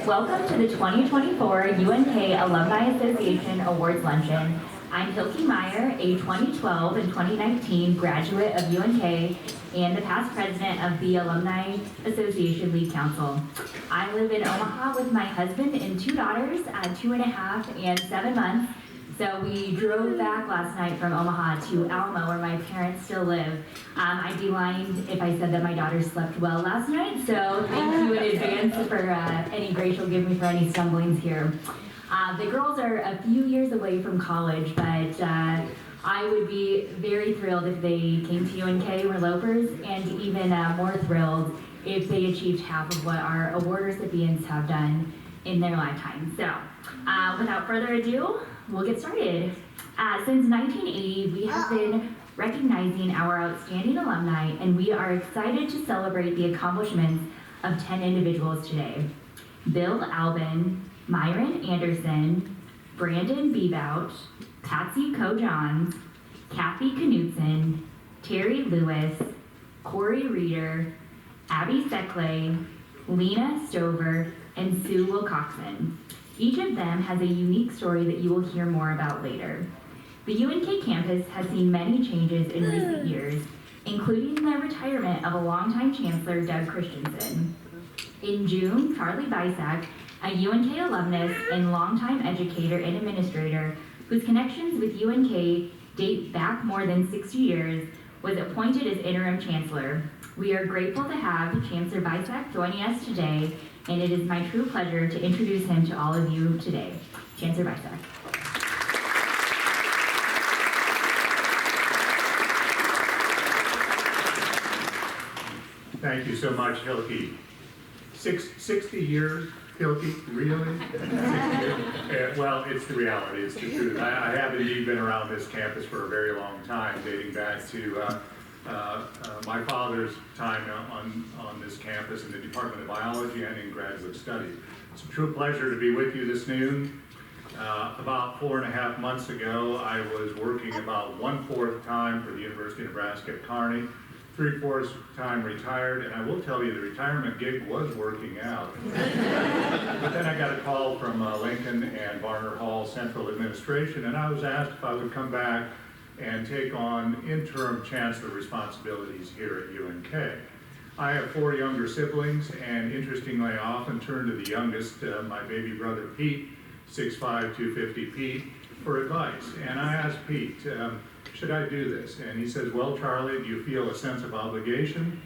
Welcome to the 2024 UNK Alumni Association Awards Luncheon. I'm Hilke Meyer, a 2012 and 2019 graduate of UNK and the past president of the Alumni Association League Council. I live in Omaha with my husband and two daughters, 2.5 and 7 months. So we drove back last night from Omaha to Alma, where my parents still live. I'd be lying if I said that my daughters slept well last night, so thank you in advance for any grace you'll give me for any stumblings here. The girls are a few years away from college, but I would be very thrilled if they came to UNK, were lopers, and even more thrilled if they achieved half of what our award recipients have done in their lifetime. So without further ado, we'll get started. Since 1980, we have been recognizing our outstanding alumni, and we are excited to celebrate the accomplishments of 10 individuals today. Bill Albin, Myron Anderson, Brandon Bebout, Patsy Coe-Johns, Kathy Knutson, Terry Lewis, Corey Reeder, Abby Seckley, Lena Stover, and Sue Wilcoxon. Each of them has a unique story that you will hear more about later. The UNK campus has seen many changes in recent years, including the retirement of a longtime chancellor, Doug Christensen. In June, Charlie Bisak, a UNK alumnus and longtime educator and administrator whose connections with UNK date back more than 60 years, was appointed as interim chancellor. We are grateful to have Chancellor Bisak joining us today, and it is my true pleasure to introduce him to all of you today. Chancellor Bisak. Thank you so much, Hilke. 60 years, Hilke, really? 60 years? Well, it's the reality, it's the truth. I have indeed been around this campus for a very long time, dating back to my father's time on this campus in the Department of Biology and in graduate studies. It's a true pleasure to be with you this noon. About 4.5 months ago, I was working about 1/4 time for the University of Nebraska at Kearney, 3/4 time retired, and I will tell you the retirement gig was working out. But then I got a call from Lincoln and Varner Hall Central Administration, and I was asked if I would come back and take on interim chancellor responsibilities here at UNK. I have 4 younger siblings, and interestingly, I often turn to the youngest, my baby brother Pete, 6'5", 250 Pete, for advice. And I asked Pete, should I do this? And he says, well, Charlie, do you feel a sense of obligation,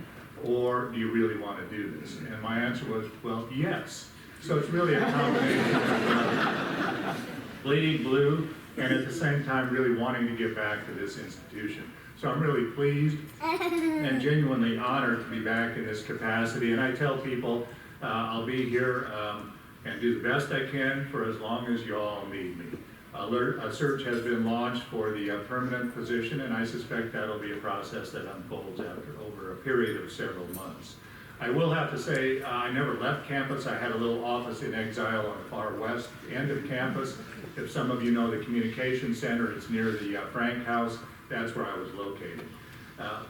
or do you really want to do this? And my answer was, well, yes. So it's really a combination of bleeding blue, and at the same time really wanting to give back to this institution. So I'm really pleased and genuinely honored to be back in this capacity. And I tell people I'll be here and do the best I can for as long as you all need me. A search has been launched for the permanent position, and I suspect that'll be a process that unfolds over a period of several months. I will have to say, I never left campus. I had a little office in exile on the far west end of campus. If some of you know the communication center, it's near the Frank House. That's where I was located.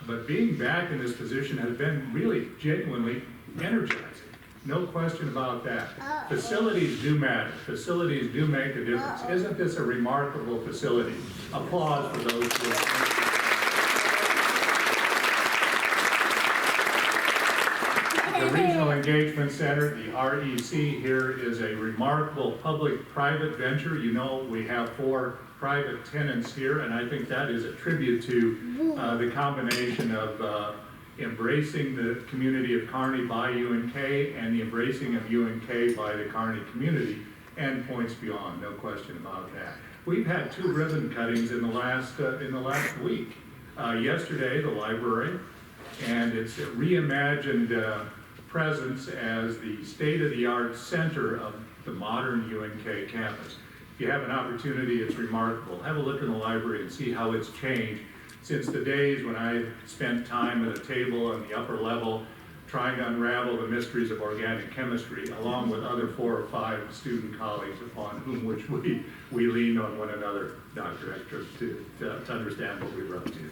But being back in this position has been really genuinely energizing. No question about that. Facilities do matter. Facilities do make a difference. Isn't this a remarkable facility? Applause for those who are. The Regional Engagement Center, the REC here, is a remarkable public-private venture. You know, we have 4 private tenants here, and I think that is a tribute to the combination of embracing the community of Kearney by UNK and the embracing of UNK by the Kearney community and points beyond, no question about that. We've had 2 ribbon cuttings in the last week. Yesterday, the library, and its reimagined presence as the state-of-the-art center of the modern UNK campus. If you have an opportunity, it's remarkable. Have a look in the library and see how it's changed since the days when I spent time at a table on the upper level trying to unravel the mysteries of organic chemistry, along with other 4 or 5 student colleagues upon whom which we lean on one another, Dr. Extra, to understand what we were up to.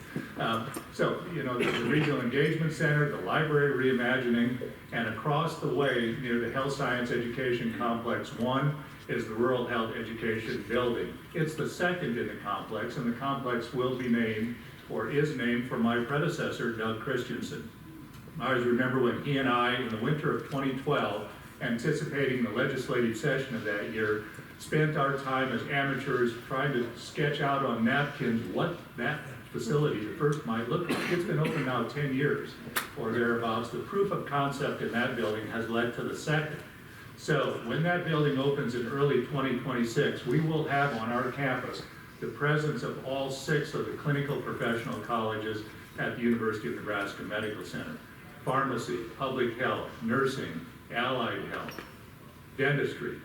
So, you know, the Regional Engagement Center, the library reimagining, and across the way near the Health Science Education Complex 1 is the Rural Health Education Building. It's the second in the complex, and the complex will be named, or is named, for my predecessor, Doug Christensen. I always remember when he and I, in the winter of 2012, anticipating the legislative session of that year, spent our time as amateurs trying to sketch out on napkins what that facility, the first, might look like. It's been open now 10 years or thereabouts. The proof of concept in that building has led to the second. So when that building opens in early 2026, we will have on our campus the presence of all 6 of the clinical professional colleges at the University of Nebraska Medical Center. Pharmacy, public health, nursing, allied health, dentistry,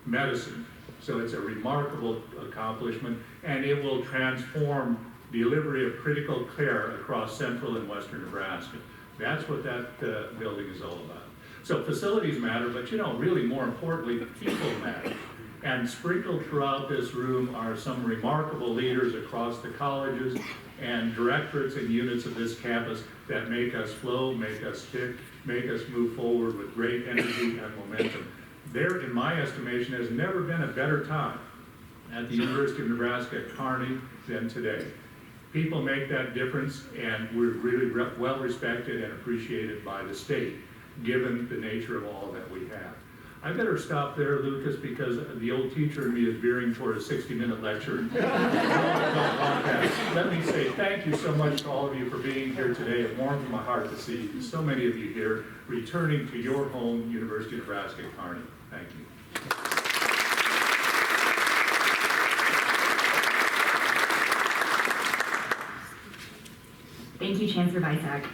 medicine. So it's a remarkable accomplishment, and it will transform delivery of critical care across central and western Nebraska. That's what that building is all about. So facilities matter, but you know, really more importantly, people matter. And sprinkled throughout this room are some remarkable leaders across the colleges and directorates and units of this campus that make us flow, make us tick, make us move forward with great energy and momentum. There, in my estimation, has never been a better time at the University of Nebraska at Kearney than today. People make that difference, and we're really well respected and appreciated by the state, given the nature of all that we have. I better stop there, Lucas, because the old teacher in me is veering toward a 60-minute lecture. Let me say thank you so much to all of you for being here today. It warms my heart to see so many of you here returning to your home, University of Nebraska at Kearney. Thank you. Thank you, Chancellor Visak.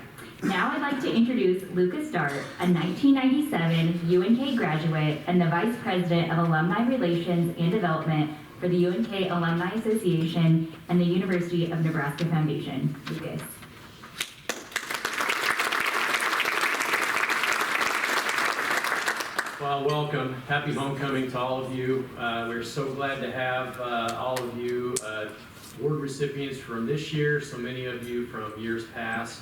Now I'd like to introduce Lucas Dart, a 1997 UNK graduate and the Vice President of Alumni Relations and Development for the UNK Alumni Association and the University of Nebraska Foundation. Lucas. Well, welcome. Happy homecoming to all of you. We're so glad to have all of you award recipients from this year, so many of you from years past.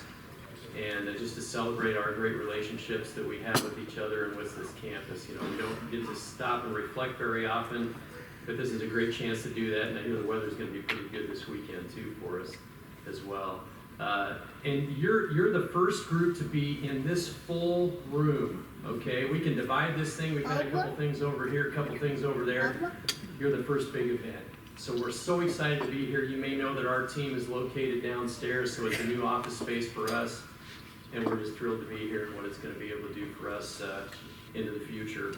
And just to celebrate our great relationships that we have with each other and with this campus. You know, we don't get to stop and reflect very often, but this is a great chance to do that, and I hear the weather's going to be pretty good this weekend too for us as well. And you're the first group to be in this full room, okay? We can divide this thing. We've got a couple things over here, a couple things over there. You're the first big event. So we're so excited to be here. You may know that our team is located downstairs, so it's a new office space for us. And we're just thrilled to be here and what it's going to be able to do for us into the future.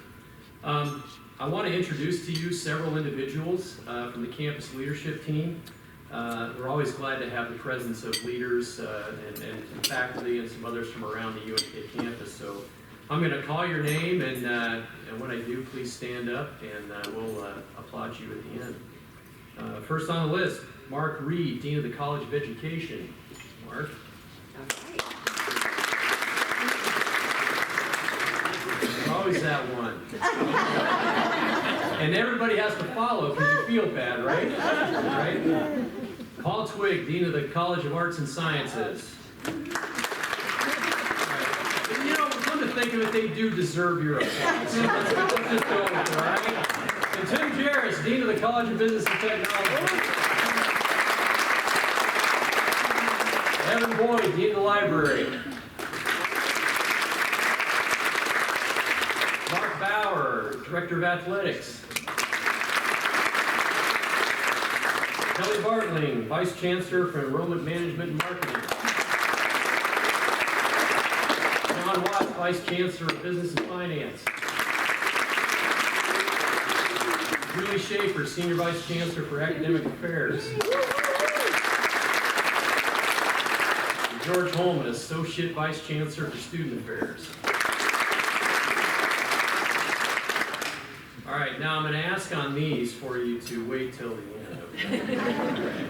I want to introduce to you several individuals from the campus leadership team. We're always glad to have the presence of leaders and faculty and some others from around the UNK campus. So I'm going to call your name, and when I do, please stand up, and we'll applaud you at the end. First on the list, Mark Reed, Dean of the College of Education. Mark. Always that one. And everybody has to follow because you feel bad, right? Right? Paul Twigg, Dean of the College of Arts and Sciences. Right. You know, come to think of it, they do deserve your applause. So let's just go with it, all right? And Tim Jarris, Dean of the College of Business and Technology. Evan Boyd, Dean of the Library. Director of Athletics. Kelly Bartling, Vice Chancellor for Enrollment Management and Marketing. John Watts, Vice Chancellor of Business and Finance. Julie Schaefer, Senior Vice Chancellor for Academic Affairs. And George Holman, Associate Vice Chancellor for Student Affairs. All right, now I'm going to ask on these for you to wait till the end. Okay?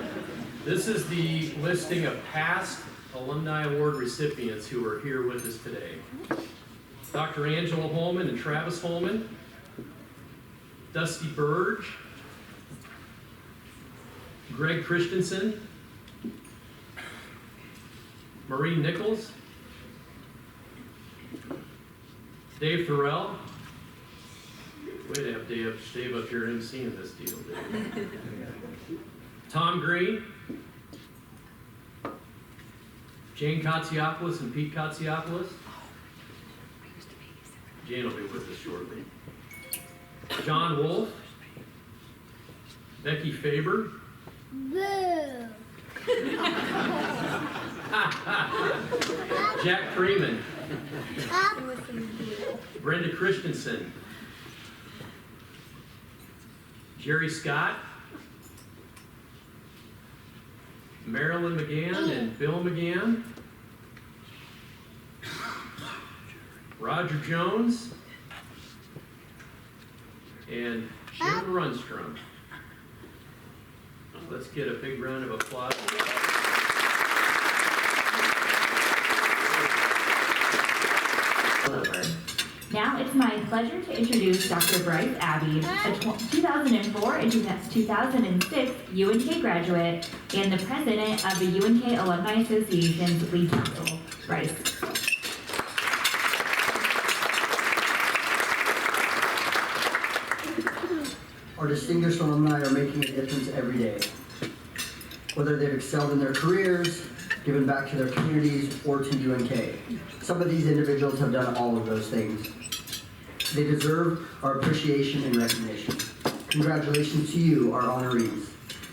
This is the listing of past Alumni Award recipients who are here with us today. Dr. Angela Holman and Travis Holman, Dusty Burge, Greg Christensen, Marie Nichols, Dave Thorell. Way to have Dave up here emceeing this deal, Dave. Tom Green, Jane Katsiopoulos and Pete Katsiopoulos. Jane will be with us shortly. John Wolf, Becky Faber, Boo! Jack Freeman, Up! Brenda Christensen, Jerry Scott, Marilyn McGann and Bill McGann, Roger Jones, and Jim Runstrom. Let's get a big round of applause. Now it's my pleasure to introduce Dr. Bryce Abbey, a 2004 and 2006 UNK graduate and the president of the UNK Alumni Association's lead council. Bryce. Our distinguished alumni are making a difference every day. Whether they've excelled in their careers, given back to their communities, or to UNK. Some of these individuals have done all of those things. They deserve our appreciation and recognition. Congratulations to you, our honorees.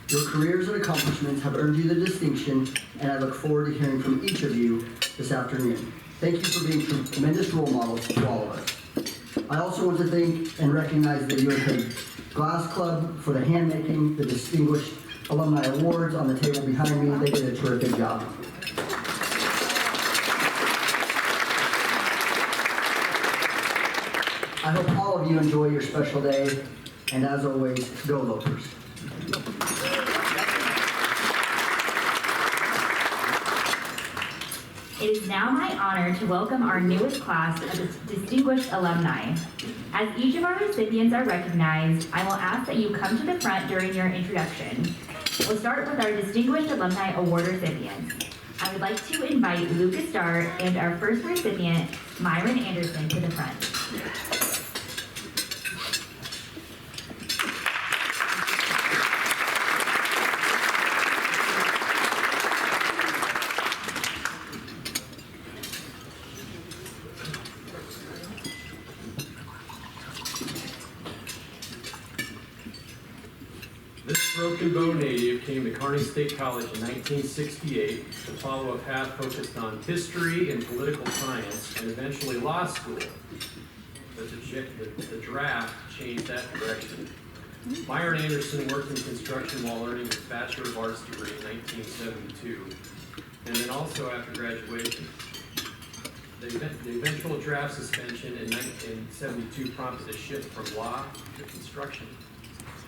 Your careers and accomplishments have earned you the distinction, and I look forward to hearing from each of you this afternoon. Thank you for being tremendous role models to all of us. I also want to thank and recognize the UNK Glass Club for the handmaking, the distinguished alumni awards on the table behind me. They did a terrific job. I hope all of you enjoy your special day, and as always, go Lopers. It is now my honor to welcome our newest class of distinguished alumni. As each of our recipients are recognized, I will ask that you come to the front during your introduction. We'll start with our Distinguished Alumni Award recipients. I would like to invite Lucas Dart and our first recipient, Myron Anderson, to the front. This Broken Bow native came to Kearney State College in 1968 to follow a path focused on history and political science and eventually law school. But the draft changed that direction. Myron Anderson worked in construction while earning his Bachelor of Arts degree in 1972, and then also after graduation. The eventual draft suspension in 1972 prompted a shift from law to construction.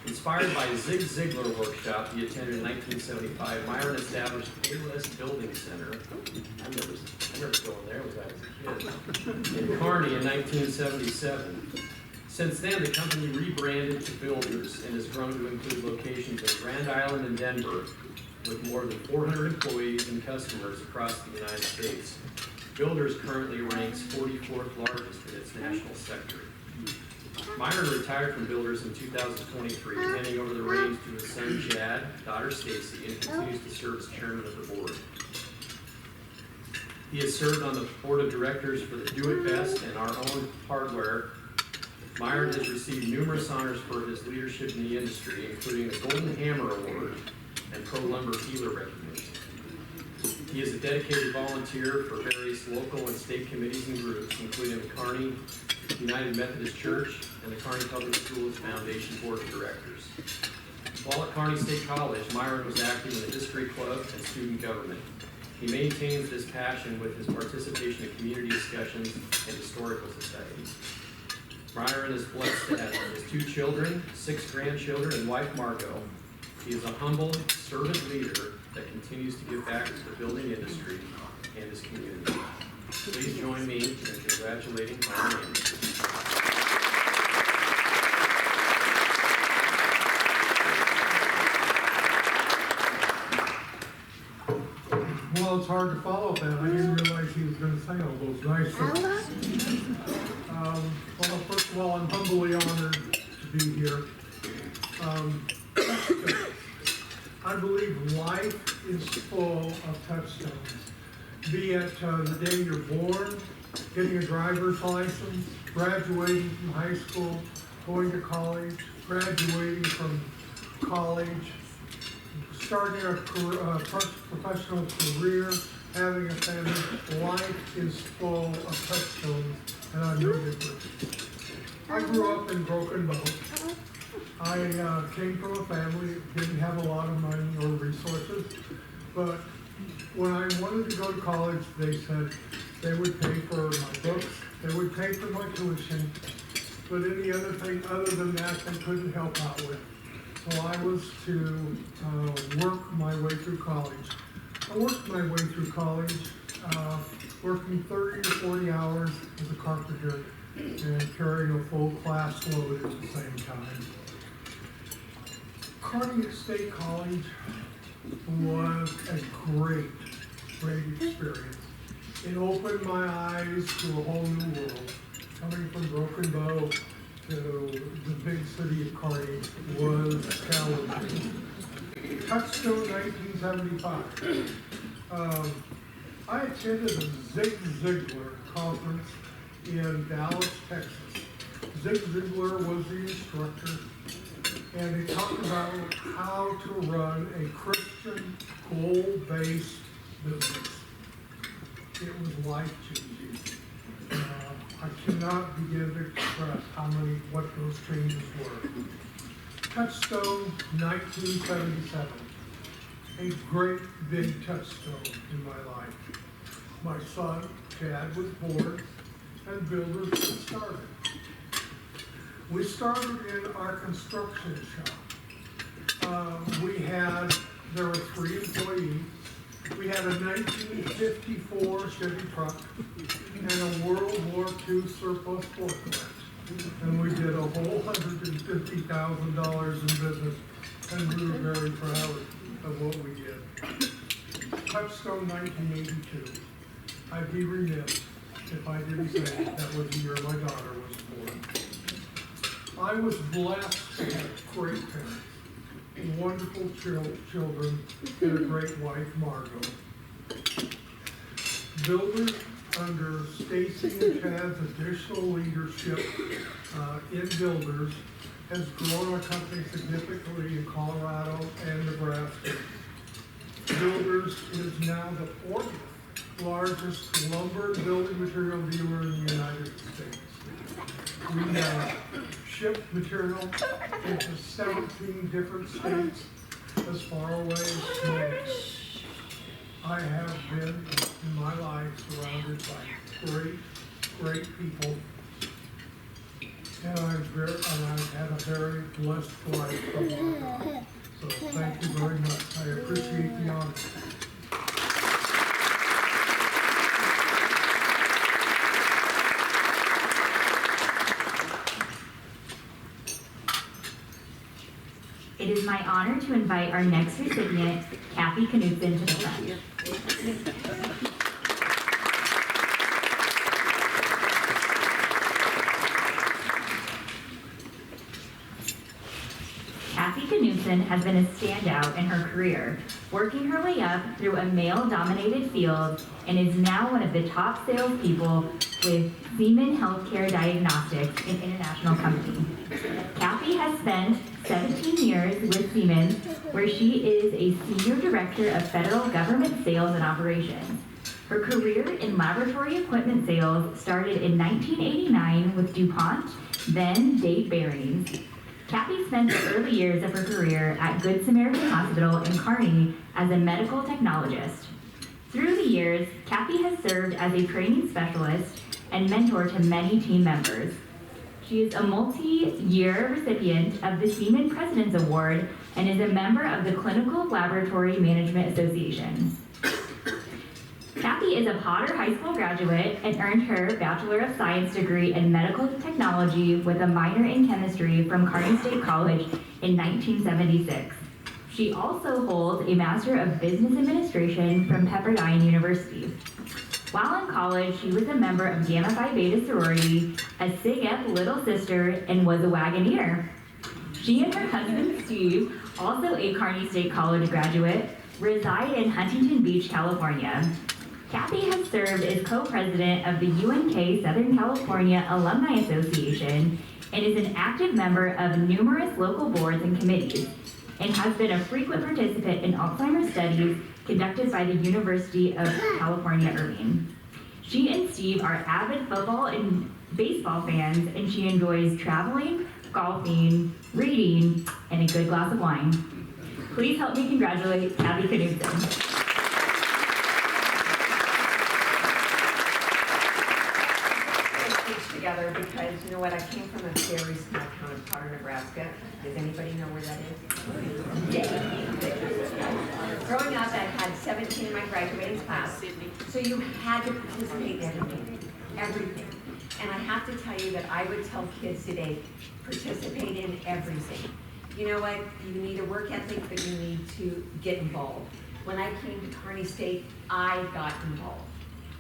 Inspired by a Zig Ziglar workshop he attended in 1975, Myron established Payless Building Center. I remember going there when I was a kid. In Kearney in 1977. Since then, the company rebranded to Builders and has grown to include locations in Grand Island and Denver, with more than 400 employees and customers across the United States. Builders currently ranks 44th largest in its national sector. Myron retired from Builders in 2023, handing over the reins to his son Chad, daughter Stacy, and continues to serve as chairman of the board. He has served on the board of directors for the Do It Best and Our Own Hardware. Myron has received numerous honors for his leadership in the industry, including the Golden Hammer Award and Pro Lumber Dealer recognition. He is a dedicated volunteer for various local and state committees and groups, including the Kearney United Methodist Church and the Kearney Public Schools Foundation Board of Directors. While at Kearney State College, Myron was active in the History Club and student government. He maintains this passion with his participation in community discussions and historical societies. Myron is blessed to have his 2 children, 6 grandchildren, and wife Margot. He is a humble servant leader that continues to give back to the building industry and his community. Please join me in congratulating my manager. Well, it's hard to follow that. I didn't realize he was gonna say all those nice things. Well, first of all, I'm humbly honored to be here. I believe life is full of touchstones. Be it the day you're born, getting a driver's license, graduating from high school, going to college, graduating from college, starting a professional career, having a family. Life is full of touchstones, and I'm no different. I grew up in Broken Bow. I came from a family that didn't have a lot of money or resources, but when I wanted to go to college, they said they would pay for my books, they would pay for my tuition, but any other thing other than that, they couldn't help out with. So I was to work my way through college. I worked my way through college, working 30 to 40 hours as a carpenter and carrying a full class load at the same time. Kearney State College was a great experience. It opened my eyes to a whole new world. Coming from Broken Bow to the big city of Kearney was challenging. Touchstone 1975. I attended a Zig Ziglar conference in Dallas, Texas. Zig Ziglar was the instructor, and he talked about how to run a Christian, goal-based business. It was life-changing. I cannot begin to express what those changes were. Touchstone 1977. A great big touchstone in my life. My son, Chad, was born, and builders got started. We started in our construction shop. There were 3 employees. We had a 1954 Chevy truck and a World War II surplus forklift. And we did a whole $150,000 in business, and we were very proud of what we did. Touchstone 1982. I'd be remiss if I didn't say that was the year my daughter was born. I was blessed to have great parents, wonderful children, and a great wife, Margot. Builders, under Stacy and Chad's additional leadership in Builders, has grown our company significantly in Colorado and Nebraska. Builders is now the 4th largest lumber and building material dealer in the United States. We ship material into 17 different states as far away as Canada. I have been in my life surrounded by great people, and I've had a very blessed life from my God. So thank you very much. I appreciate the honor. It is my honor to invite our next recipient, Kathy Knudsen, to the front. Kathy Knudsen has been a standout in her career, working her way up through a male-dominated field, and is now one of the top salespeople with Siemens Healthcare Diagnostics, an international company. Kathy has spent 17 years with Siemens, where she is a Senior Director of Federal Government Sales and Operations. Her career in laboratory equipment sales started in 1989 with DuPont, then Dade Bearings. Kathy spent the early years of her career at Good Samaritan Hospital in Kearney as a medical technologist. Through the years, Kathy has served as a training specialist and mentor to many team members. She is a multi-year recipient of the Seaman President's Award and is a member of the Clinical Laboratory Management Association. Kathy is a Potter High School graduate and earned her Bachelor of Science degree in Medical Technology with a minor in chemistry from Kearney State College in 1976. She also holds a Master of Business Administration from Pepperdine University. While in college, she was a member of Gamma Phi Beta sorority, a Sig Ep little sister, and was a Wagoneer. She and her husband, Steve, also a Kearney State College graduate, reside in Huntington Beach, California. Kathy has served as co-president of the UNK Southern California Alumni Association and is an active member of numerous local boards and committees, and has been a frequent participant in Alzheimer's studies conducted by the University of California, Irvine. She and Steve are avid football and baseball fans, and she enjoys traveling, golfing, reading, and a good glass of wine. Please help me congratulate Kathy Knudsen. Together because you know what, I came from a very small town of Potter, Nebraska. Does anybody know where that is? Yeah. Growing up, I had 17 in my graduating class, so you had to participate in everything. And I have to tell you that I would tell kids today, participate in everything. You know what, you need a work ethic, but you need to get involved. When I came to Kearney State, I got involved.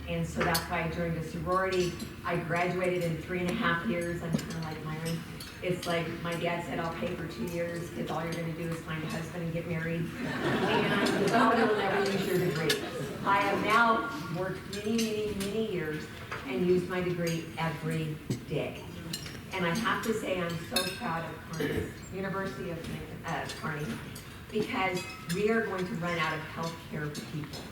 And so that's why I joined a sorority. I graduated in 3.5 years. I'm kind of like Myron. It's like my dad said, I'll pay for 2 years because all you're going to do is find a husband and get married. And you'll never use your degree. I have now worked many years and used my degree every day. And I have to say I'm so proud of Kearney, University of Kearney, because we are going to run out of healthcare people.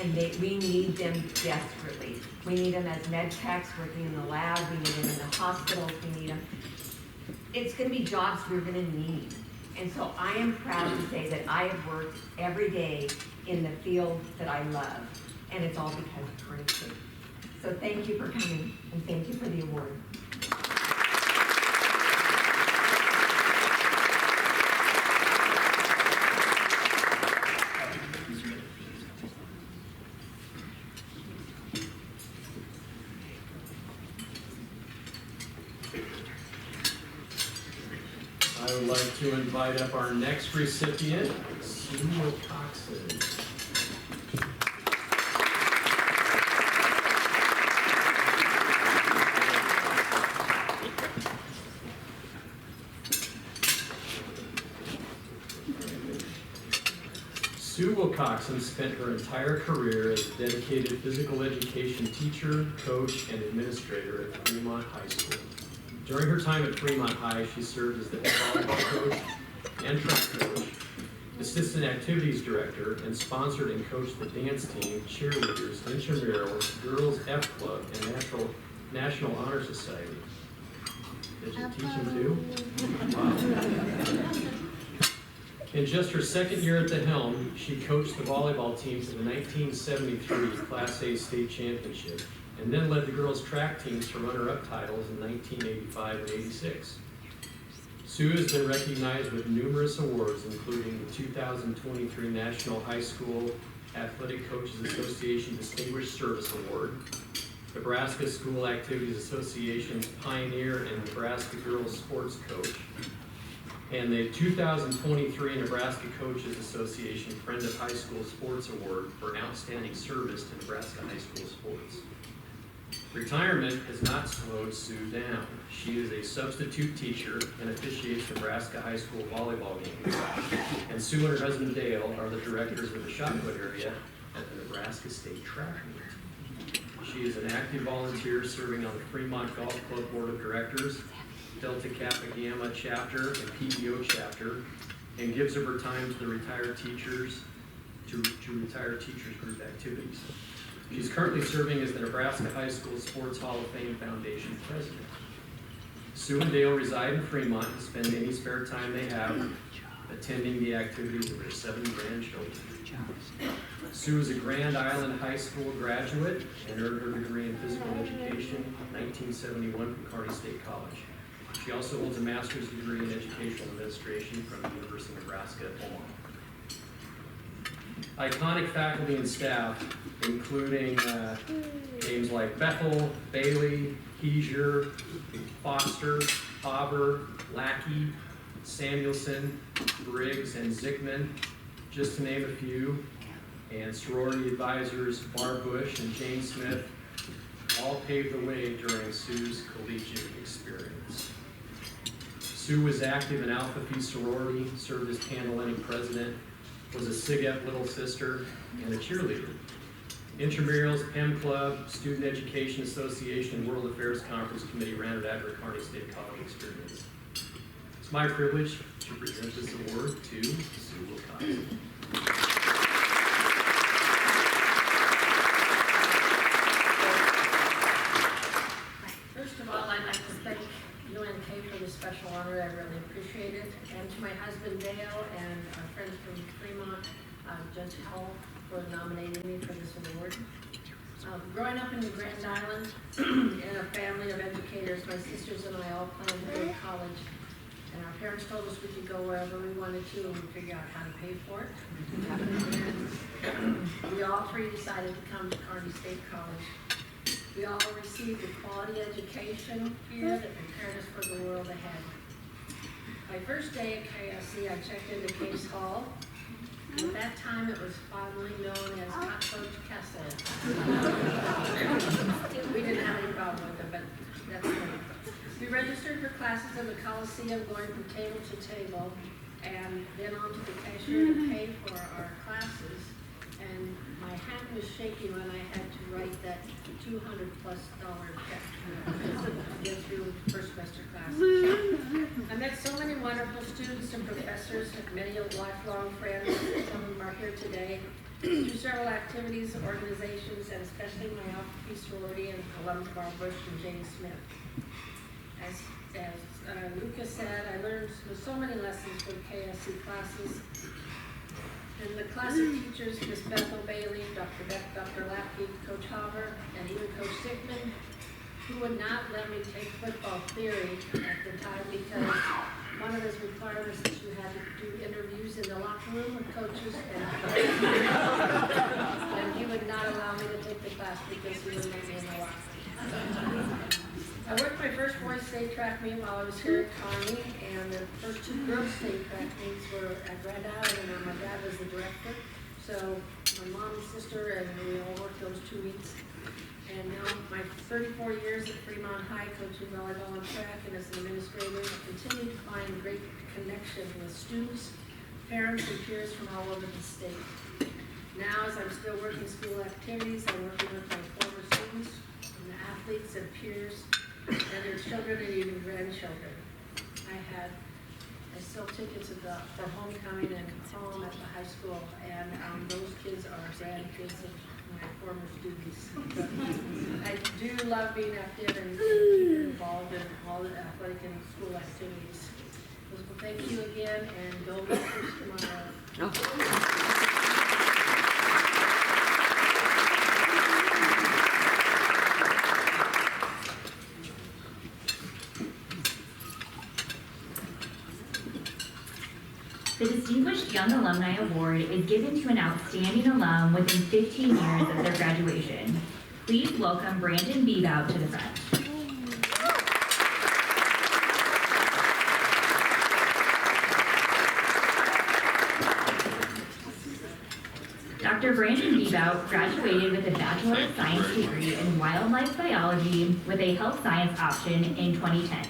And we need them desperately. We need them as med techs working in the lab. We need them in the hospitals. We need them. It's going to be jobs we're going to need. And so I am proud to say that I have worked every day in the field that I love. And it's all because of Kearney State. So thank you for coming, and thank you for the award. I would like to invite up our next recipient, Sue Coxon. Sue Wilcoxon spent her entire career as a dedicated physical education teacher, coach, and administrator at Fremont High School. During her time at Fremont High, she served as the volleyball coach and track coach, assistant activities director, and sponsored and coached the dance team, cheerleaders, intramurals, girls F Club, and National Honor Society. Did you teach them too? Wow. In just her second year at the helm, she coached the volleyball team to the 1973 Class A state championship, and then led the girls' track teams to runner-up titles in 1985 and 86. Sue has been recognized with numerous awards, including the 2023 National High School Athletic Coaches Association Distinguished Service Award, Nebraska School Activities Association's Pioneer and Nebraska Girls Sports Coach, and the 2023 Nebraska Coaches Association Friend of High School Sports Award for outstanding service to Nebraska high school sports. Retirement has not slowed Sue down. She is a substitute teacher and officiates Nebraska high school volleyball games. And Sue and her husband Dale are the directors of the shot put area at the Nebraska State Track Meet. She is an active volunteer serving on the Fremont Golf Club Board of Directors, Delta Kappa Gamma chapter, and PBO chapter, and gives of her time to the retired teachers, to retired teachers group activities. She's currently serving as the Nebraska High School Sports Hall of Fame Foundation president. Sue and Dale reside in Fremont and spend any spare time they have attending the activities of their 7 grandchildren. Sue is a Grand Island High School graduate and earned her degree in physical education in 1971 from Kearney State College. She also holds a master's degree in educational administration from the University of Nebraska at Omaha. Iconic faculty and staff, including names like Bethel, Bailey, Heiser, Foster, Haber, Lackey, Samuelson, Briggs, and Zickman, just to name a few, and sorority advisors Barb Bush and Jane Smith all paved the way during Sue's collegiate experience. Sue was active in Alpha Phi sorority, served as Panhellenic president, was a SIGEP little sister, and a cheerleader. Intramurals, PEM Club, Student Education Association, and World Affairs Conference Committee ran it after her Kearney State College experience. It's my privilege to present this award to Sue Wilcox. First of all, I'd like to thank UNK for this special honor. I really appreciate it. And to my husband Dale and our friends from Fremont, Judge Howell, for nominating me for this award. Growing up in Grand Island in a family of educators, my sisters and I all planned to go to college. And our parents told us we could go wherever we wanted to and we'd figure out how to pay for it. And we all three decided to come to Kearney State College. We all received a quality education here that prepared us for the world ahead. My first day at KSC, I checked into Case Hall. At that time, it was fondly known as Cockroach Castle. We didn't have any problem with it, but that's funny. We registered for classes in the Coliseum, going from table to table, and then on to the cashier to pay for our classes. And my hand was shaking when I had to write that $200+ check to get through first semester classes. I met so many wonderful students and professors, many lifelong friends. Some of them are here today. Through several activities, organizations, and especially my Alpha Phi sorority and alums Barb Bush and Jane Smith. As Lucas said, I learned so many lessons from KSC classes. And the class of teachers, Miss Bethel Bailey, Dr. Beck, Dr. Lackey, Coach Haber, and even Coach Zickman, who would not let me take football theory at the time because one of his requirements is you had to do interviews in the locker room with coaches and he would not allow me to take the class because he wouldn't let me in the locker room. I worked my first boys state track meet while I was here at Kearney, and the first two girls state track meets were at Grand Island, and my dad was the director. So my mom and sister and we all worked those 2 weeks. And now my 34 years at Fremont High coaching volleyball and track and as an administrator, I continue to find great connection with students, parents, and peers from all over the state. Now, as I'm still working school activities, I'm working with my former students and the athletes and peers and their children and even grandchildren. I sell tickets for homecoming and prom at the high school, and those kids are grandkids of my former students. But I do love being active and involved in all the athletic and school activities. So thank you again, and go Lakers tomorrow. The Distinguished Young Alumni Award is given to an outstanding alum within 15 years of their graduation. Please welcome Brandon Bebout to the front. Dr. Brandon Bebout graduated with a Bachelor of Science degree in Wildlife Biology with a Health Science option in 2010.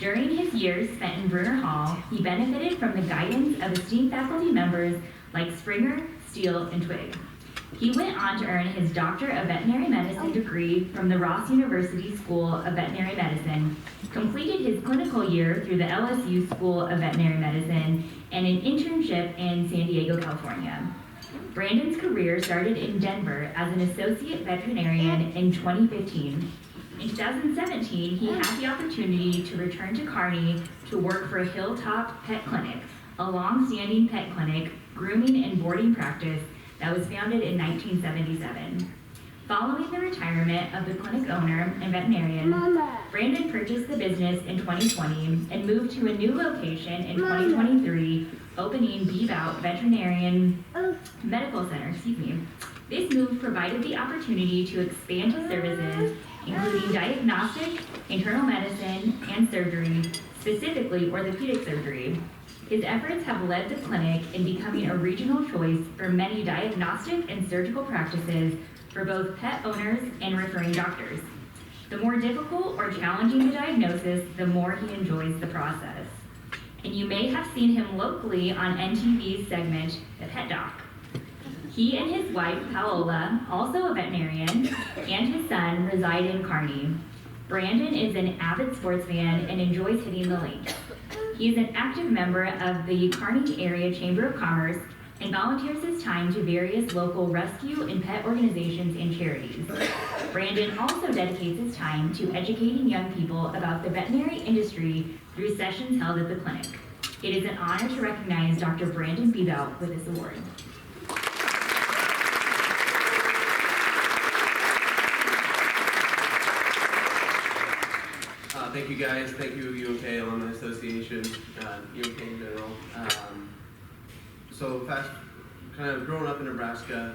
During his years spent in Bruner Hall, he benefited from the guidance of esteemed faculty members like Springer, Steele, and Twigg. He went on to earn his Doctor of Veterinary Medicine degree from the Ross University School of Veterinary Medicine, completed his clinical year through the LSU School of Veterinary Medicine, and an internship in San Diego, California. Brandon's career started in Denver as an associate veterinarian in 2015. In 2017, he had the opportunity to return to Kearney to work for Hilltop Pet Clinic, a long-standing pet clinic, grooming and boarding practice that was founded in 1977. Following the retirement of the clinic owner and veterinarian, Mama. Brandon purchased the business in 2020 and moved to a new location in 2023, opening Beebout Veterinarian Medical Center. This move provided the opportunity to expand his services, including diagnostic, internal medicine, and surgery, specifically orthopedic surgery. His efforts have led the clinic in becoming a regional choice for many diagnostic and surgical practices for both pet owners and referring doctors. The more difficult or challenging the diagnosis, the more he enjoys the process. And you may have seen him locally on NTV's segment, The Pet Doc. He and his wife, Paola, also a veterinarian, and his son reside in Kearney. Brandon is an avid sports fan and enjoys hitting the links. He is an active member of the Kearney Area Chamber of Commerce and volunteers his time to various local rescue and pet organizations and charities. Brandon also dedicates his time to educating young people about the veterinary industry through sessions held at the clinic. It is an honor to recognize Dr. Brandon Beebout with this award. Thank you guys, thank you UNK Alumni Association, UNK in general. So kind of growing up in Nebraska,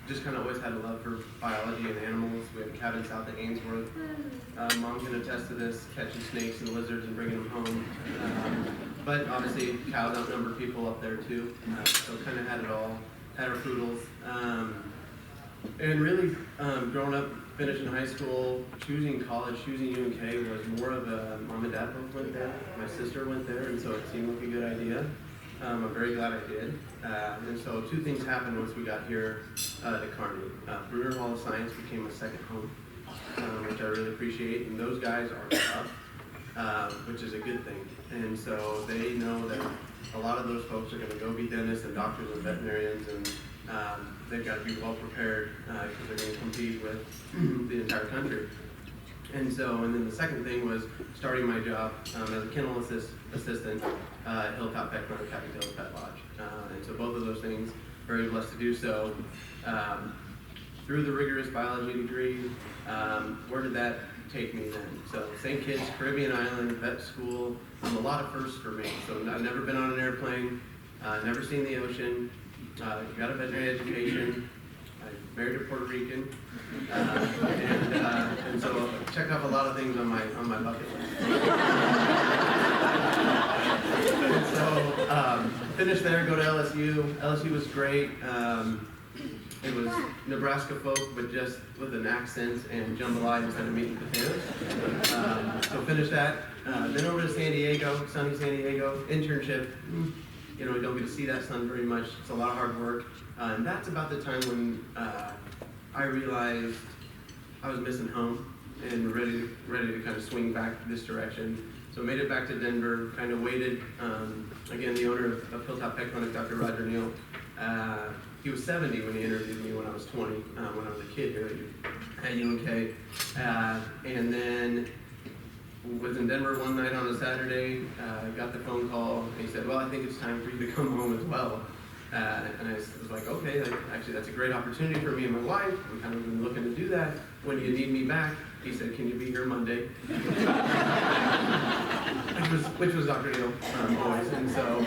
just kind of always had a love for biology and animals. We have a cabin south of Ainsworth. Mom can attest to this, catching snakes and lizards and bringing them home. But obviously cows outnumber people up there too. So kind of had it all, had our poodles. And really, growing up, finishing high school, choosing college, choosing UNK was more of a, mom and dad both went there, my sister went there, and so it seemed like a good idea. I'm very glad I did. And so two things happened once we got here to Kearney. Bruner Hall of Science became a second home, which I really appreciate, and those guys are tough, which is a good thing. And so they know that a lot of those folks are gonna go be dentists and doctors and veterinarians, and they've got to be well prepared because they're going to compete with the entire country. And then the second thing was starting my job as a kennel assistant at Hilltop Pet Clinic, Happy Tails Pet Lodge. And so both of those things, very blessed to do so. Through the rigorous biology degree, where did that take me then? So St. Kitts, Caribbean Island, vet school, a lot of firsts for me. So I've never been on an airplane, never seen the ocean. Got a veterinary education. I married a Puerto Rican, and so checked off a lot of things on my bucket list. And so finished there, go to LSU. LSU was great. It was Nebraska folk, but just with an accent and jambalaya instead of meat and potatoes. So finished that. Then over to San Diego, sunny San Diego, internship. You know, we don't get to see that sun very much. It's a lot of hard work. And that's about the time when I realized I was missing home and ready to kind of swing back this direction. So made it back to Denver, kind of waited. Again, the owner of Hilltop Pet Clinic, Dr. Roger Neal, he was 70 when he interviewed me when I was 20, when I was a kid here at UNK. And then was in Denver one night on a Saturday, got the phone call, and he said, well, I think it's time for you to come home as well. And I was like, okay, actually that's a great opportunity for me and my wife. I'm kind of been looking to do that. When do you need me back? He said, can you be here Monday? which was Dr. Neal always. And so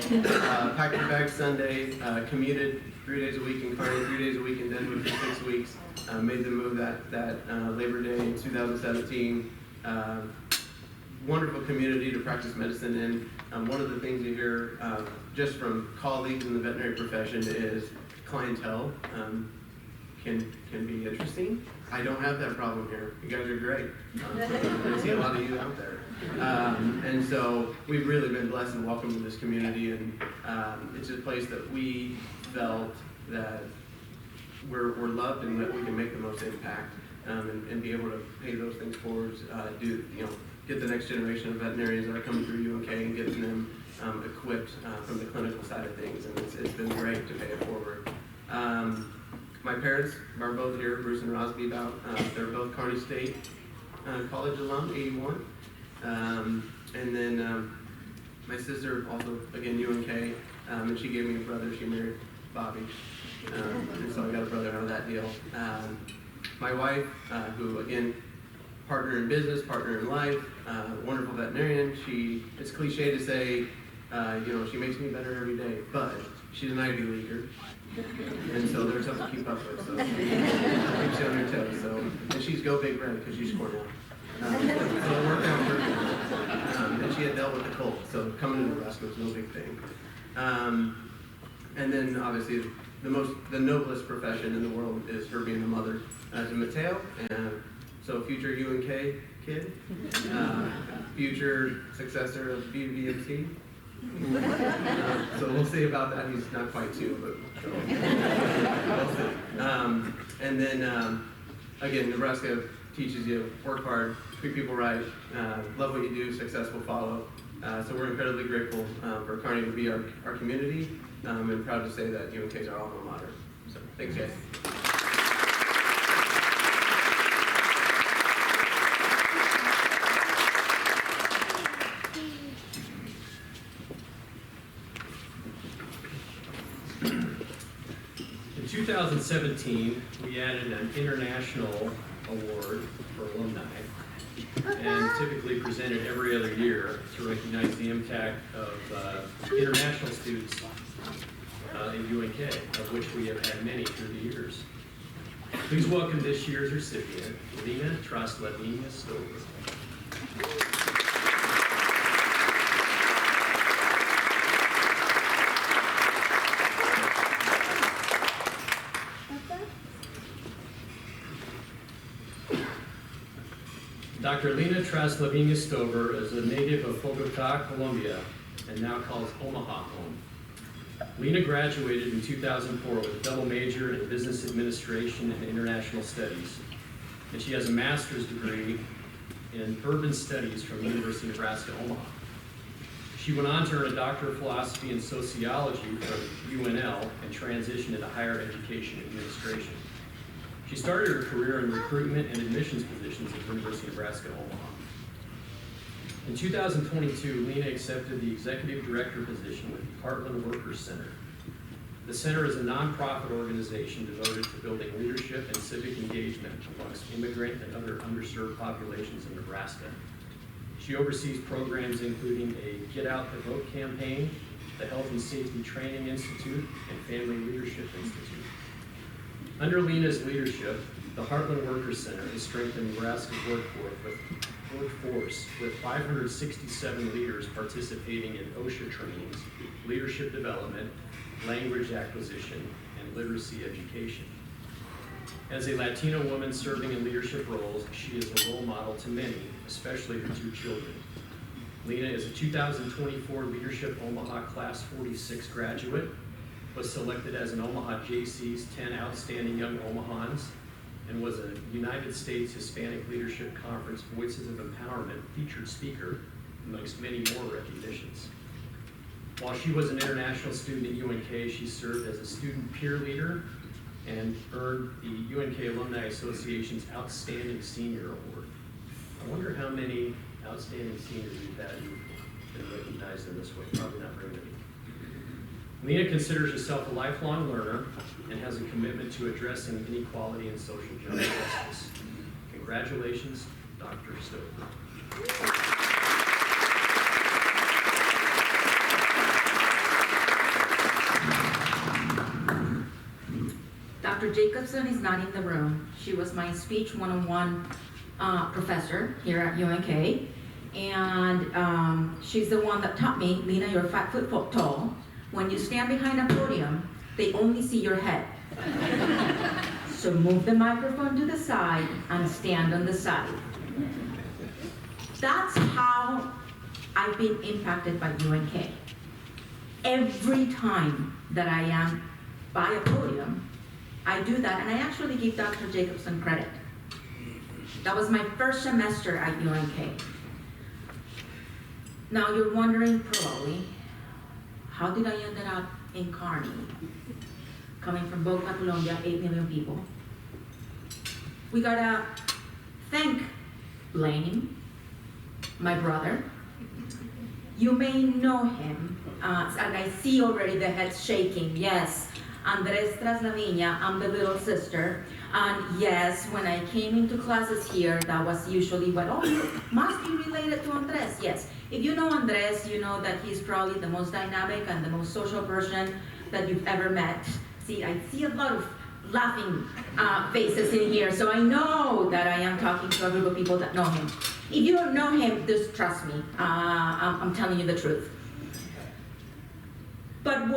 packed your bags Sunday, commuted 3 days a week in Kearney, 3 days a week in Denver for 6 weeks. Made the move that Labor Day in 2017. Wonderful community to practice medicine in. One of the things you hear just from colleagues in the veterinary profession is clientele can be interesting. I don't have that problem here. You guys are great. I see a lot of you out there. And so we've really been blessed and welcomed to this community, and it's a place that we felt that we're loved and that we can make the most impact and be able to pay those things forward, get the next generation of veterinarians that are coming through UNK and getting them equipped from the clinical side of things, and it's been great to pay it forward. My parents are both here, Bruce and Roz Beebout. They're both Kearney State College alum, 81. And then my sister, also, again, UNK, and she gave me a brother. She married Bobby. And so I got a brother out of that deal. My wife, who again, partner in business, partner in life, wonderful veterinarian. It's cliche to say, she makes me better every day, but she's an Ivy Leaguer. And so they're tough to keep up with, so keeps you on your toes. So, and she's go Big Red because she's Cornell. So it worked out perfect. And she had dealt with the cold, so coming to Nebraska was no big thing. And then obviously the noblest profession in the world is her being a mother to Mateo, and so future UNK kid, future successor of BVMC. So we'll see about that. He's not quite two, but so, we'll see. And then again, Nebraska teaches you work hard, treat people right, love what you do, success will follow. So we're incredibly grateful for Kearney to be our community, and proud to say that UNK is our alma mater. So thanks, guys. In 2017, we added an international award for alumni, and typically presented every other year to recognize the impact of international students in UNK, of which we have had many through the years. Please welcome this year's recipient, Lena Traslavina Stover. Dr. Lena Traslavina Stover is a native of Bogota, Colombia, and now calls Omaha home. Lena graduated in 2004 with a double major in business administration and international studies, and she has a master's degree in urban studies from the University of Nebraska, Omaha. She went on to earn a doctor of philosophy and sociology from UNL and transitioned into higher education administration. She started her career in recruitment and admissions positions at the University of Nebraska, Omaha. In 2022, Lena accepted the executive director position with the Heartland Workers Center. The center is a nonprofit organization devoted to building leadership and civic engagement amongst immigrant and other underserved populations in Nebraska. She oversees programs including a Get Out the Vote campaign, the Health and Safety Training Institute, and Family Leadership Institute. Under Lena's leadership, the Heartland Workers Center has strengthened Nebraska's workforce with 567 leaders participating in OSHA trainings, leadership development, language acquisition, and literacy education. As a Latino woman serving in leadership roles, she is a role model to many, especially her two children. Lena is a 2024 Leadership Omaha Class 46 graduate, was selected as an Omaha JC's 10 Outstanding Young Omahans, and was a United States Hispanic Leadership Conference Voices of Empowerment featured speaker, amongst many more recognitions. While she was an international student at UNK, she served as a student peer leader and earned the UNK Alumni Association's Outstanding Senior Award. I wonder how many outstanding seniors we've had who've been recognized in this way. Probably not very many. Lena considers herself a lifelong learner and has a commitment to addressing inequality and social justice. Congratulations, Dr. Stover. Dr. Jacobson is not in the room. She was my speech one-on-one professor here at UNK, and she's the one that taught me, Lena, you're 5 foot tall. When you stand behind a podium, they only see your head. So move the microphone to the side and stand on the side. That's how I've been impacted by UNK. Every time that I am by a podium, I do that, and I actually give Dr. Jacobson credit. That was my first semester at UNK. Now you're wondering probably, how did I end up in Kearney? Coming from Bogota, Colombia, 8 million people. We gotta thank Blaine, my brother. You may know him, and I see already the heads shaking, yes. Andres Traslaviña, I'm the little sister. And yes, when I came into classes here, that was usually what, oh, you must be related to Andres. Yes, if you know Andres, you know that he's probably the most dynamic and the most social person that you've ever met. See, I see a lot of laughing faces in here, so I know that I am talking to a group of people that know him. If you don't know him, just trust me, I'm telling you the truth. But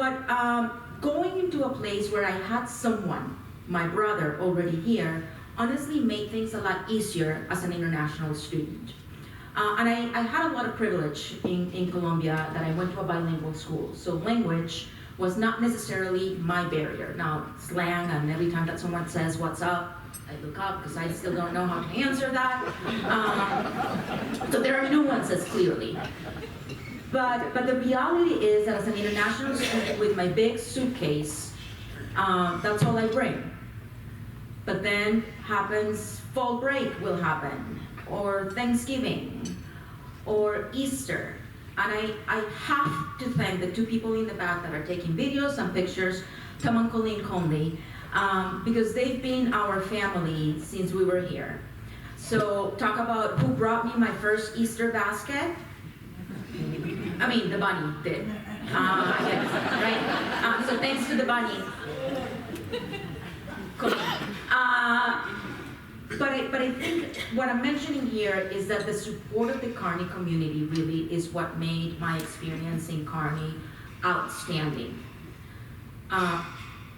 going into a place where I had someone, my brother, already here, honestly made things a lot easier as an international student. And I had a lot of privilege in Colombia that I went to a bilingual school, so language was not necessarily my barrier. Now, slang, and every time that someone says, "What's up?" I look up because I still don't know how to answer that. So there are nuances, clearly. But the reality is that as an international student with my big suitcase, that's all I bring. But then happens, fall break will happen, or Thanksgiving, or Easter. And I have to thank the two people in the back that are taking videos and pictures, Tom and Colleen Conley, because they've been our family since we were here. So talk about who brought me my first Easter basket. I mean, the bunny did, yes, right? So thanks to the bunny. Cool. But I think what I'm mentioning here is that the support of the Kearney community really is what made my experience in Kearney outstanding.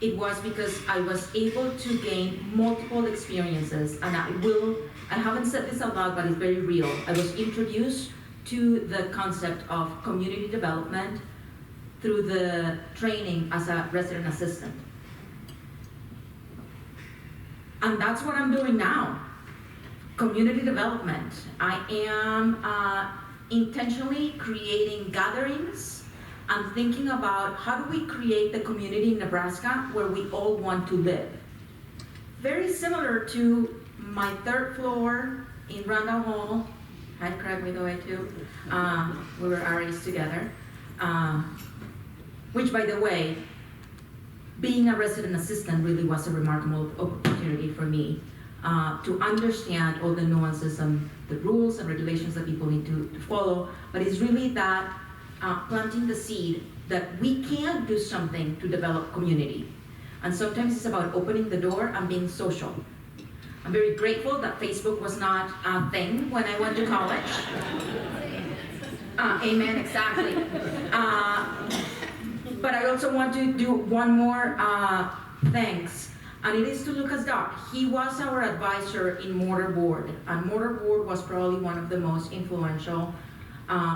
It was because I was able to gain multiple experiences, and I haven't said this out loud, but it's very real. I was introduced to the concept of community development through the training as a resident assistant. And that's what I'm doing now, community development. I am intentionally creating gatherings and thinking about how do we create the community in Nebraska where we all want to live. Very similar to my third floor in Randall Hall. Hi, Craig, by the way, too. We were RAs together. Which, by the way, being a resident assistant really was a remarkable opportunity for me to understand all the nuances and the rules and regulations that people need to follow. But it's really that planting the seed that we can do something to develop community. And sometimes it's about opening the door and being social. I'm very grateful that Facebook was not a thing when I went to college. Amen, exactly. But I also want to do one more thanks, and it is to Lucas Dock. He was our advisor in Mortar Board, and Mortar Board was probably one of the most influential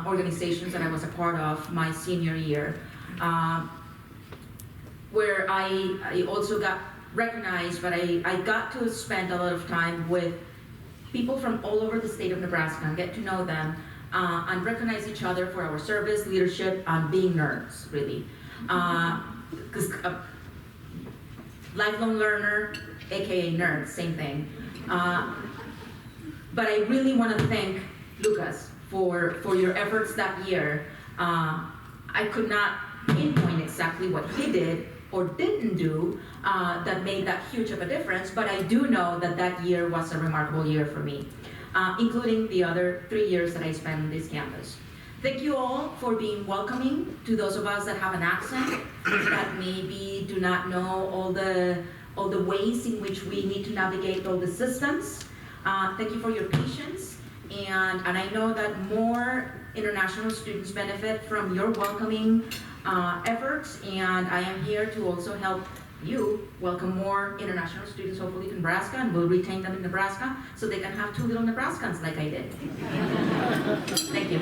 organizations that I was a part of my senior year, where I also got recognized, but I got to spend a lot of time with people from all over the state of Nebraska and get to know them and recognize each other for our service, leadership, and being nerds, really. Because lifelong learner, aka nerd, same thing. But I really want to thank Lucas for your efforts that year. I could not pinpoint exactly what he did or didn't do that made that huge of a difference, but I do know that that year was a remarkable year for me, including the other 3 years that I spent on this campus. Thank you all for being welcoming to those of us that have an accent, that maybe do not know all the ways in which we need to navigate all the systems. Thank you for your patience, and I know that more international students benefit from your welcoming efforts, and I am here to also help you welcome more international students, hopefully to Nebraska, and we'll retain them in Nebraska so they can have 2 little Nebraskans like I did. Thank you.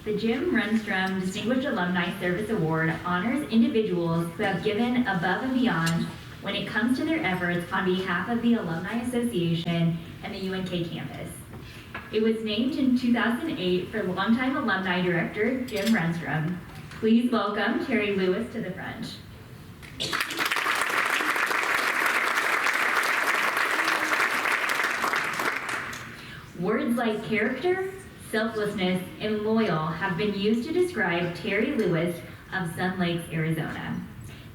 The Jim Renstrom Distinguished Alumni Service Award honors individuals who have given above and beyond when it comes to their efforts on behalf of the Alumni Association and the UNK campus. It was named in 2008 for longtime alumni director Jim Renstrom, Please welcome Terry Lewis to the front. Words like character, selflessness, and loyal have been used to describe Terry Lewis of Sun Lakes, Arizona.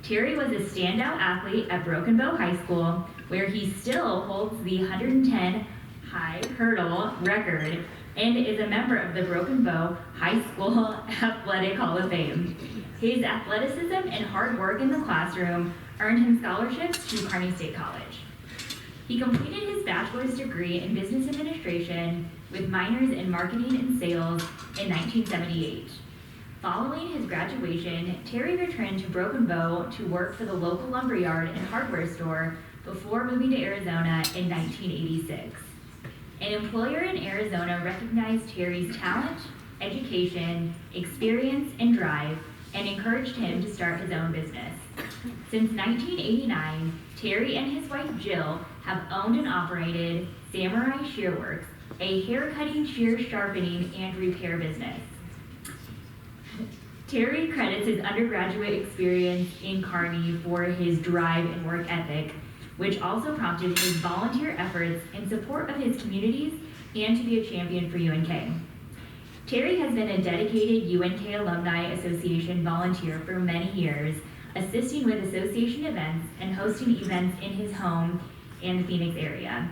Terry was a standout athlete at Broken Bow High School, where he still holds the 110 high hurdle record and is a member of the Broken Bow High School Athletic Hall of Fame. His athleticism and hard work in the classroom earned him scholarships to Kearney State College. He completed his bachelor's degree in business administration with minors in marketing and sales in 1978. Following his graduation, Terry returned to Broken Bow to work for the local lumberyard and hardware store before moving to Arizona in 1986. An employer in Arizona recognized Terry's talent, education, experience, and drive, and encouraged him to start his own business. Since 1989, Terry and his wife Jill have owned and operated Samurai Shearworks, a hair-cutting, shear sharpening, and repair business. Terry credits his undergraduate experience in Kearney for his drive and work ethic, which also prompted his volunteer efforts in support of his communities and to be a champion for UNK. Terry has been a dedicated UNK Alumni Association volunteer for many years, assisting with association events and hosting events in his home and the Phoenix area.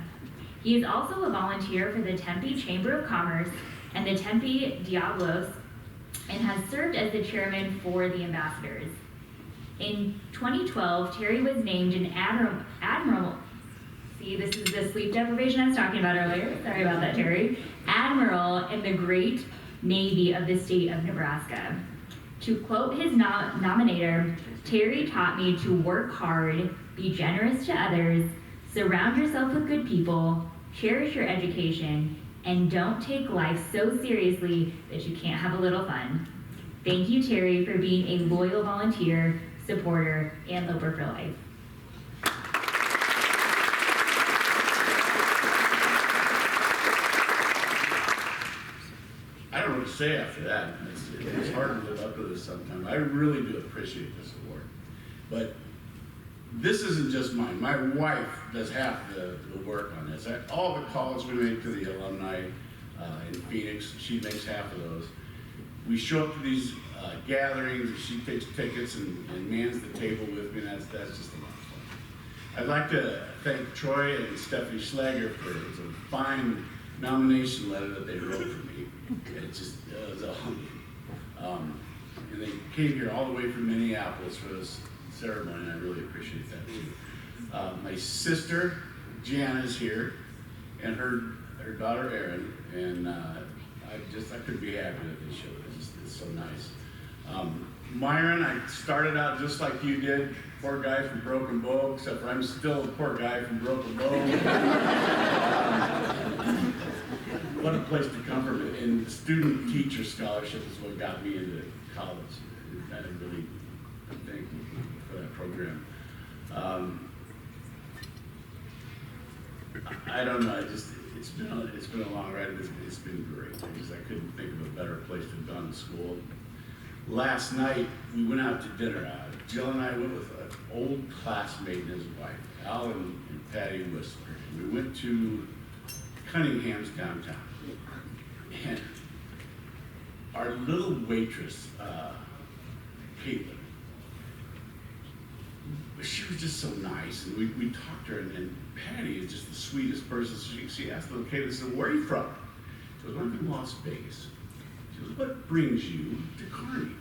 He is also a volunteer for the Tempe Chamber of Commerce and the Tempe Diablos, and has served as the chairman for the ambassadors. In 2012, Terry was named an admiral. See, this is the sleep deprivation I was talking about earlier. Sorry about that, Terry. Admiral in the Great Navy of the state of Nebraska. To quote his nominator, Terry taught me to work hard, be generous to others, surround yourself with good people, cherish your education, and don't take life so seriously that you can't have a little fun. Thank you, Terry, for being a loyal volunteer, supporter, and loper for life. I don't know what to say after that. It's hard to live up to this sometimes. I really do appreciate this award. But this isn't just mine. My wife does half the work on this. All the calls we make to the alumni in Phoenix, she makes half of those. We show up to these gatherings, she takes tickets and mans the table with me, and that's just a lot of fun. I'd like to thank Troy and Stephanie Schlager for the fine nomination letter that they wrote for me. It just was and they came here all the way from Minneapolis for this ceremony, and I really appreciate that too. My sister Jan is here, and her daughter Erin, and I couldn't be happier that they showed it. It's so nice. Myron, I started out just like you did, poor guy from Broken Bow, except for I'm still a poor guy from Broken Bow. What a place to come from. And the student teacher scholarship is what got me into college. I really thank you for that program. I don't know, it's been a long ride. It's been great. I couldn't think of a better place to have gone to school. Last night, we went out to dinner. Jill and I went with an old classmate and his wife, Al and Patty Whistler. We went to Cunningham's downtown. And our little waitress, Caitlin, she was just so nice. And we talked to her, and Patty is just the sweetest person. So she asked little Caitlin, said, "Where are you from?" She goes, "I'm from Las Vegas." She goes, "What brings you to Kearney?"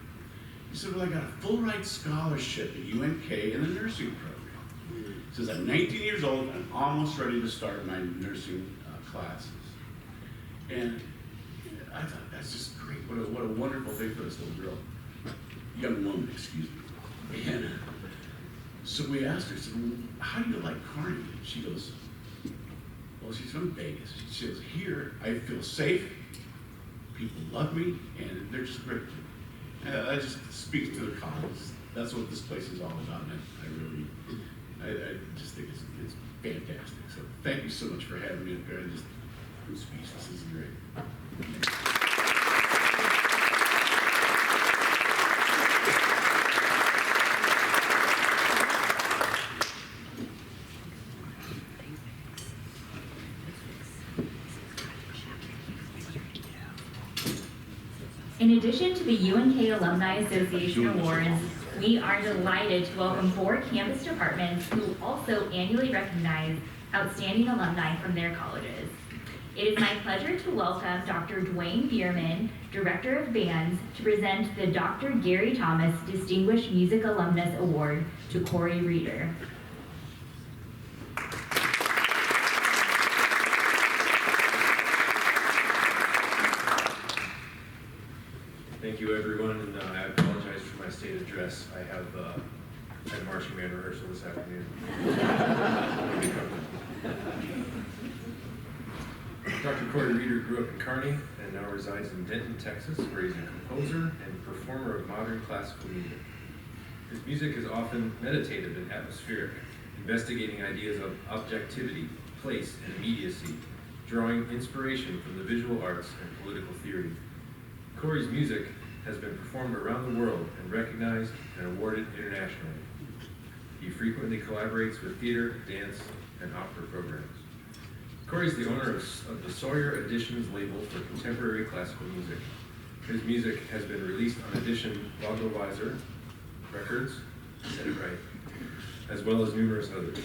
He said, "Well, I got a full ride scholarship at UNK in the nursing program." He says, "I'm 19 years old and almost ready to start my nursing classes." And I thought, that's just great. What a wonderful thing for this little girl, young woman, excuse me. And so we asked her, said, "Well, how do you like Kearney?" And she goes, "Well, she's from Vegas." She says, "Here, I feel safe. People love me, and they're just great." And that just speaks to the cause. That's what this place is all about, and I just think it's fantastic. So thank you so much for having me up there. I'm speechless. This is great. In addition to the UNK Alumni Association Awards, we are delighted to welcome 4 campus departments who also annually recognize outstanding alumni from their colleges. It is my pleasure to welcome Dr. Dwayne Bierman, Director of Bands, to present the Dr. Gary Thomas Distinguished Music Alumnus Award to Corey Reeder. Thank you, everyone, and I apologize for my state address. I have had marching band rehearsal this afternoon. Dr. Corey Reeder grew up in Kearney and now resides in Denton, Texas, where he's a composer and performer of modern classical music. His music is often meditative and atmospheric, investigating ideas of objectivity, place, and immediacy, drawing inspiration from the visual arts and political theory. Corey's music has been performed around the world and recognized and awarded internationally. He frequently collaborates with theater, dance, and opera programs. Corey is the owner of the Sawyer Editions label for contemporary classical music. His music has been released on Edition Boggleweiser Records, said it right, as well as numerous others.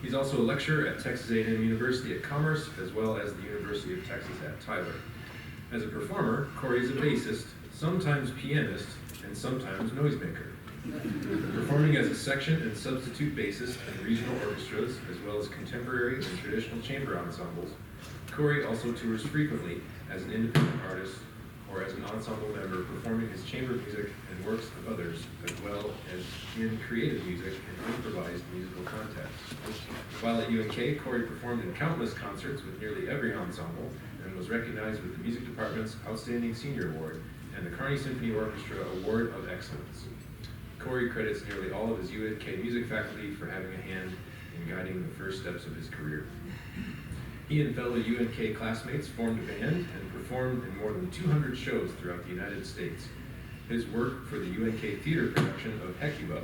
He's also a lecturer at Texas A&M University at Commerce, as well as the University of Texas at Tyler. As a performer, Corey is a bassist, sometimes pianist, and sometimes noisemaker. Performing as a section and substitute bassist in regional orchestras, as well as contemporary and traditional chamber ensembles, Corey also tours frequently as an independent artist or as an ensemble member, performing his chamber music and works of others, as well as in creative music and improvised musical contests. While at UNK, Corey performed in countless concerts with nearly every ensemble and was recognized with the Music Department's Outstanding Senior Award and the Kearney Symphony Orchestra Award of Excellence. Corey credits nearly all of his UNK music faculty for having a hand in guiding the first steps of his career. He and fellow UNK classmates formed a band and performed in more than 200 shows throughout the United States. His work for the UNK theater production of Hecuba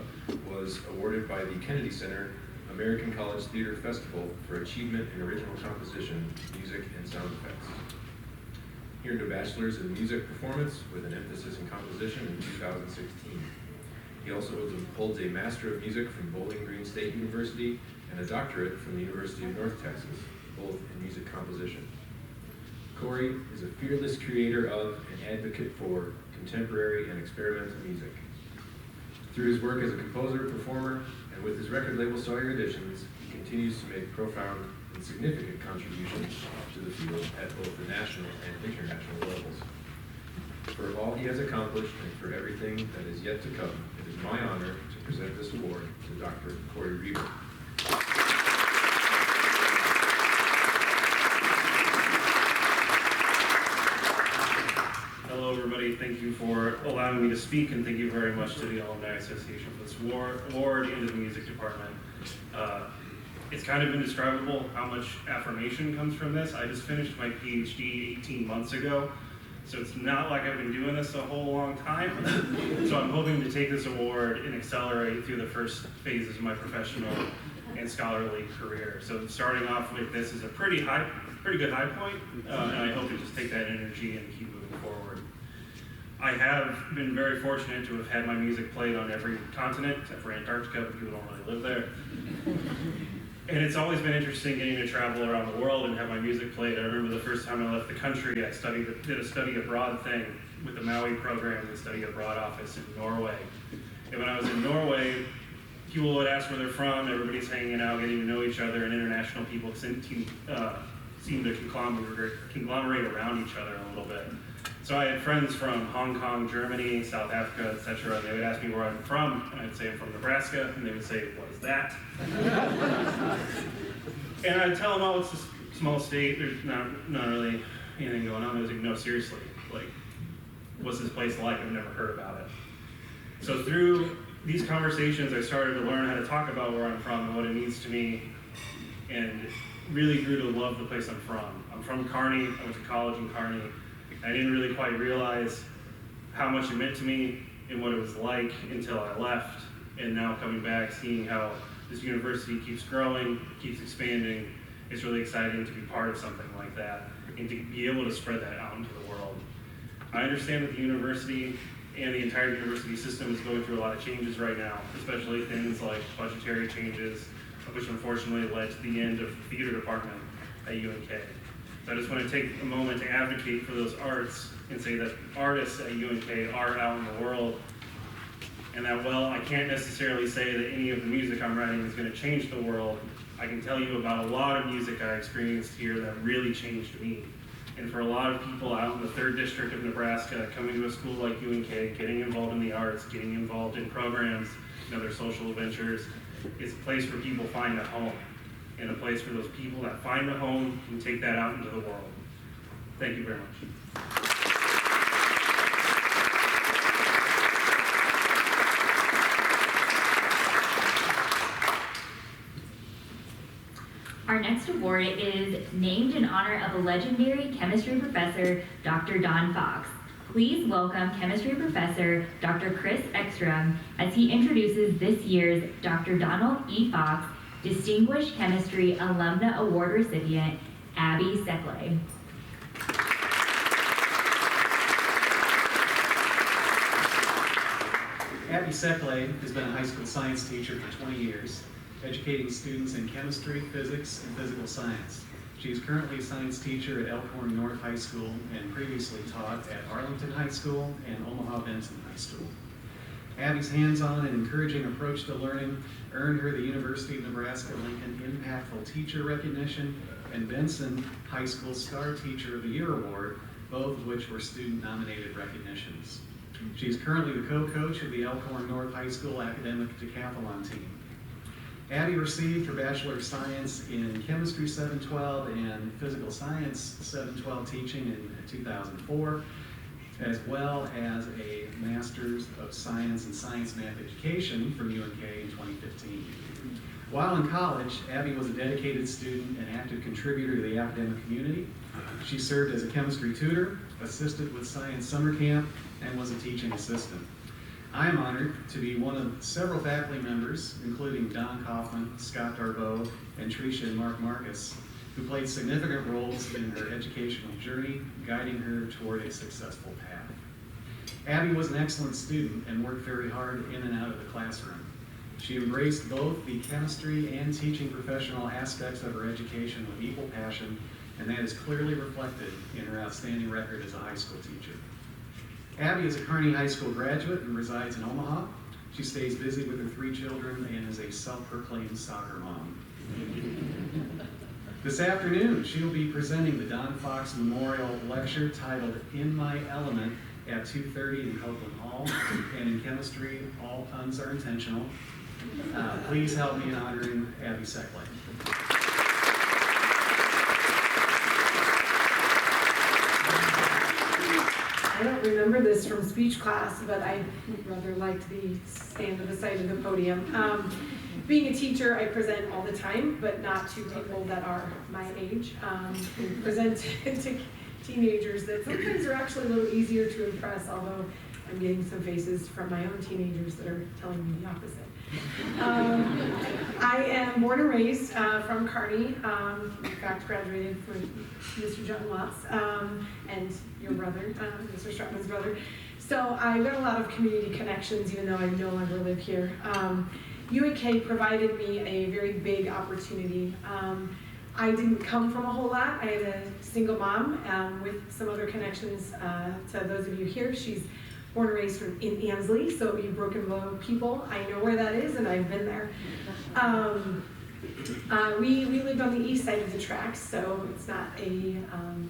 was awarded by the Kennedy Center American College Theater Festival for achievement in original composition, music, and sound effects. He earned a bachelor's in music performance with an emphasis in composition in 2016. He also holds a Master of Music from Bowling Green State University and a doctorate from the University of North Texas, both in music composition. Corey is a fearless creator of and advocate for contemporary and experimental music. Through his work as a composer, performer, and with his record label Sawyer Editions, he continues to make profound and significant contributions to the field at both the national and international levels. For all he has accomplished and for everything that is yet to come, it is my honor to present this award to Dr. Corey Reeder. Hello, everybody. Thank you for allowing me to speak, and thank you very much to the Alumni Association for this award and to the music department. It's kind of indescribable how much affirmation comes from this. I just finished my PhD 18 months ago, so it's not like I've been doing this a whole long time. So I'm hoping to take this award and accelerate through the first phases of my professional and scholarly career. So starting off with this is a pretty good high point, and I hope to just take that energy and keep moving forward. I have been very fortunate to have had my music played on every continent, except for Antarctica, but people don't really live there. And it's always been interesting getting to travel around the world and have my music played. I remember the first time I left the country, I did a study abroad thing with the Maui program, the study abroad office in Norway. And when I was in Norway, people would ask where they're from, everybody's hanging out, getting to know each other, and international people seem to conglomerate around each other a little bit. So I had friends from Hong Kong, Germany, South Africa, etc. They would ask me where I'm from, and I'd say I'm from Nebraska, and they would say, "What is that?" And I'd tell them, "Oh, it's a small state. There's not really anything going on." They was like, "No, seriously. Like, what's this place like? I've never heard about it." So through these conversations, I started to learn how to talk about where I'm from and what it means to me, and really grew to love the place I'm from. I'm from Kearney. I went to college in Kearney. I didn't really quite realize how much it meant to me and what it was like until I left. And now coming back, seeing how this university keeps growing, keeps expanding, it's really exciting to be part of something like that and to be able to spread that out into the world. I understand that the university and the entire university system is going through a lot of changes right now, especially things like budgetary changes, which unfortunately led to the end of the theater department at UNK. So I just want to take a moment to advocate for those arts and say that artists at UNK are out in the world, and that while I can't necessarily say that any of the music I'm writing is going to change the world, I can tell you about a lot of music I experienced here that really changed me. And for a lot of people out in the 3rd District of Nebraska, coming to a school like UNK, getting involved in the arts, getting involved in programs and other social ventures, is a place where people find a home, and a place where those people that find a home can take that out into the world. Thank you very much. Our next award is named in honor of a legendary chemistry professor, Dr. Don Fox. Please welcome chemistry professor, Dr. Chris Ekstrom, as he introduces this year's Dr. Donald E. Fox Distinguished Chemistry Alumna Award recipient, Abby Seckley. Abby Seckley has been a high school science teacher for 20 years, educating students in chemistry, physics, and physical science. She is currently a science teacher at Elkhorn North High School and previously taught at Arlington High School and Omaha Benson High School. Abby's hands-on and encouraging approach to learning earned her the University of Nebraska-Lincoln Impactful Teacher Recognition and Benson High School Star Teacher of the Year Award, both of which were student-nominated recognitions. She is currently the co-coach of the Elkhorn North High School Academic Decathlon team. Abby received her Bachelor of Science in Chemistry 712 and Physical Science 712 teaching in 2004, as well as a Master's of Science in Science Math Education from UNK in 2015. While in college, Abby was a dedicated student and active contributor to the academic community. She served as a chemistry tutor, assisted with science summer camp, and was a teaching assistant. I am honored to be one of several faculty members, including Don Kaufman, Scott Darbo, and Tricia and Mark Marcus, who played significant roles in her educational journey, guiding her toward a successful path. Abby was an excellent student and worked very hard in and out of the classroom. She embraced both the chemistry and teaching professional aspects of her education with equal passion, and that is clearly reflected in her outstanding record as a high school teacher. Abby is a Kearney High School graduate and resides in Omaha. She stays busy with her 3 children and is a self-proclaimed soccer mom. This afternoon, she'll be presenting the Don Fox Memorial Lecture titled In My Element at 2:30 in Copeland Hall. And in chemistry, all puns are intentional. Please help me in honoring Abby Seckley. I don't remember this from speech class, but I rather liked the stand at the side of the podium. Being a teacher, I present all the time, but not to people that are my age. I present to teenagers that sometimes are actually a little easier to impress, although I'm getting some faces from my own teenagers that are telling me the opposite. I am born and raised from Kearney. In fact, graduated with Mr. John Watts and your brother, Mr. Stratman's brother. So I've got a lot of community connections, even though I no longer live here. UNK provided me a very big opportunity. I didn't come from a whole lot. I had a single mom with some other connections to those of you here. She's born and raised in Ansley, so you Broken Bow people, I know where that is, and I've been there. We lived on the east side of the tracks, so it's not a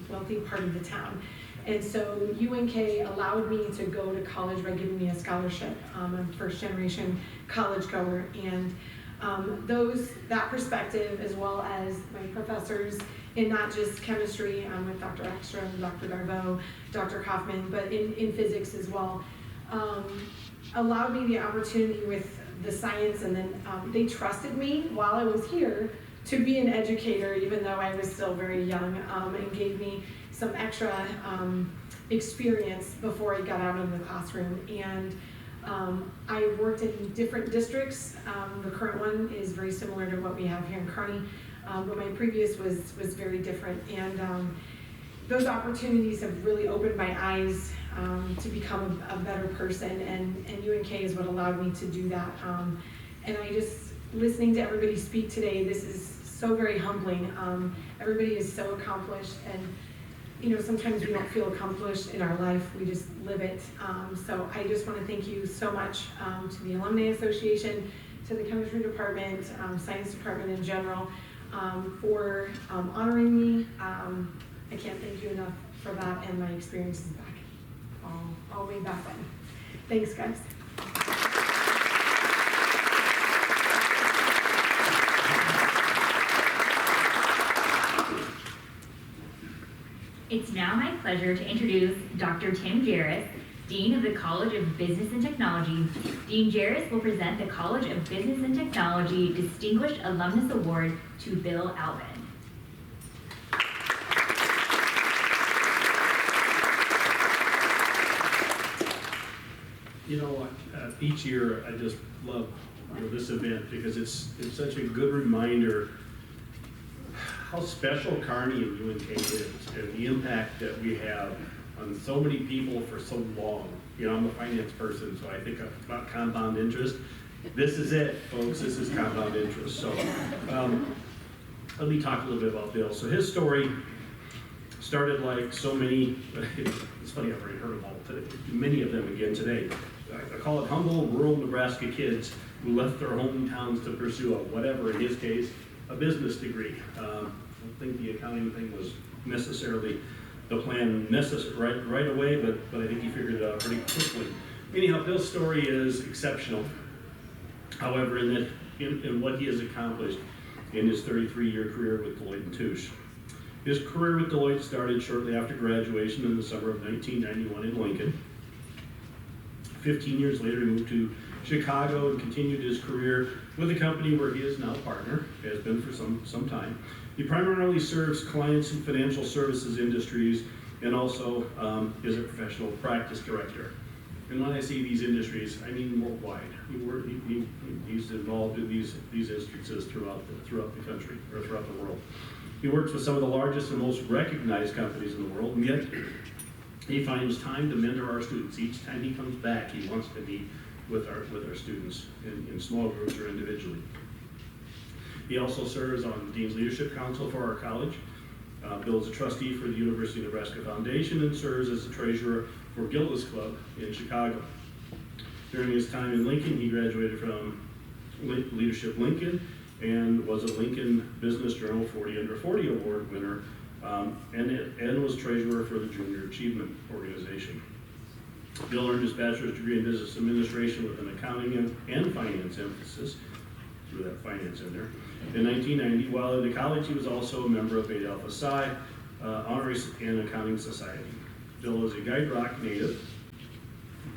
wealthy part of the town. And so UNK allowed me to go to college by giving me a scholarship. I'm a first-generation college goer, and that perspective, as well as my professors in not just chemistry with Dr. Ekstrom, Dr. Darbo, Dr. Kaufman, but in physics as well, allowed me the opportunity with the science, and then they trusted me while I was here to be an educator, even though I was still very young, and gave me some extra experience before I got out of the classroom. And I worked in different districts. The current one is very similar to what we have here in Kearney, but my previous was very different. And those opportunities have really opened my eyes to become a better person, and UNK is what allowed me to do that. And I just, listening to everybody speak today, this is so very humbling. Everybody is so accomplished, and you know, sometimes we don't feel accomplished in our life, we just live it. So I just want to thank you so much to the Alumni Association, to the Chemistry Department, Science Department in general, for honoring me. I can't thank you enough for that and my experiences back, all the way back then. Thanks, guys. It's now my pleasure to introduce Dr. Tim Jarris, Dean of the College of Business and Technology. Dean Jarris will present the College of Business and Technology Distinguished Alumnus Award to Bill Alvin. You know, each year I just love this event because it's such a good reminder how special Kearney and UNK is and the impact that we have on so many people for so long. You know, I'm a finance person, so I think about compound interest. This is it, folks. This is compound interest. So let me talk a little bit about Bill. So his story started like so many, it's funny, I've already heard of all today, many of them again today. I call it humble rural Nebraska kids who left their hometowns to pursue a, whatever, in his case, a business degree. I don't think the accounting thing was necessarily the plan right away, but I think he figured it out pretty quickly. Anyhow, Bill's story is exceptional. However, in what he has accomplished in his 33-year career with Deloitte & Touche. His career with Deloitte started shortly after graduation in the summer of 1991 in Lincoln. 15 years later, he moved to Chicago and continued his career with a company where he is now a partner, has been for some time. He primarily serves clients in financial services industries and also is a professional practice director. And when I say these industries, I mean worldwide. He's involved in these instances throughout the country, or throughout the world. He works with some of the largest and most recognized companies in the world, and yet he finds time to mentor our students. Each time he comes back, he wants to meet with our students in small groups or individually. He also serves on the Dean's Leadership Council for our college. Bill is a trustee for the University of Nebraska Foundation and serves as the treasurer for Gilda's Club in Chicago. During his time in Lincoln, he graduated from Leadership Lincoln and was a Lincoln Business Journal 40 Under 40 Award winner and was treasurer for the Junior Achievement Organization. Bill earned his bachelor's degree in business administration with an accounting and finance emphasis, threw that finance in there. In 1990, while in college, he was also a member of Beta Alpha Psi Honors and Accounting Society. Bill is a Guide Rock native,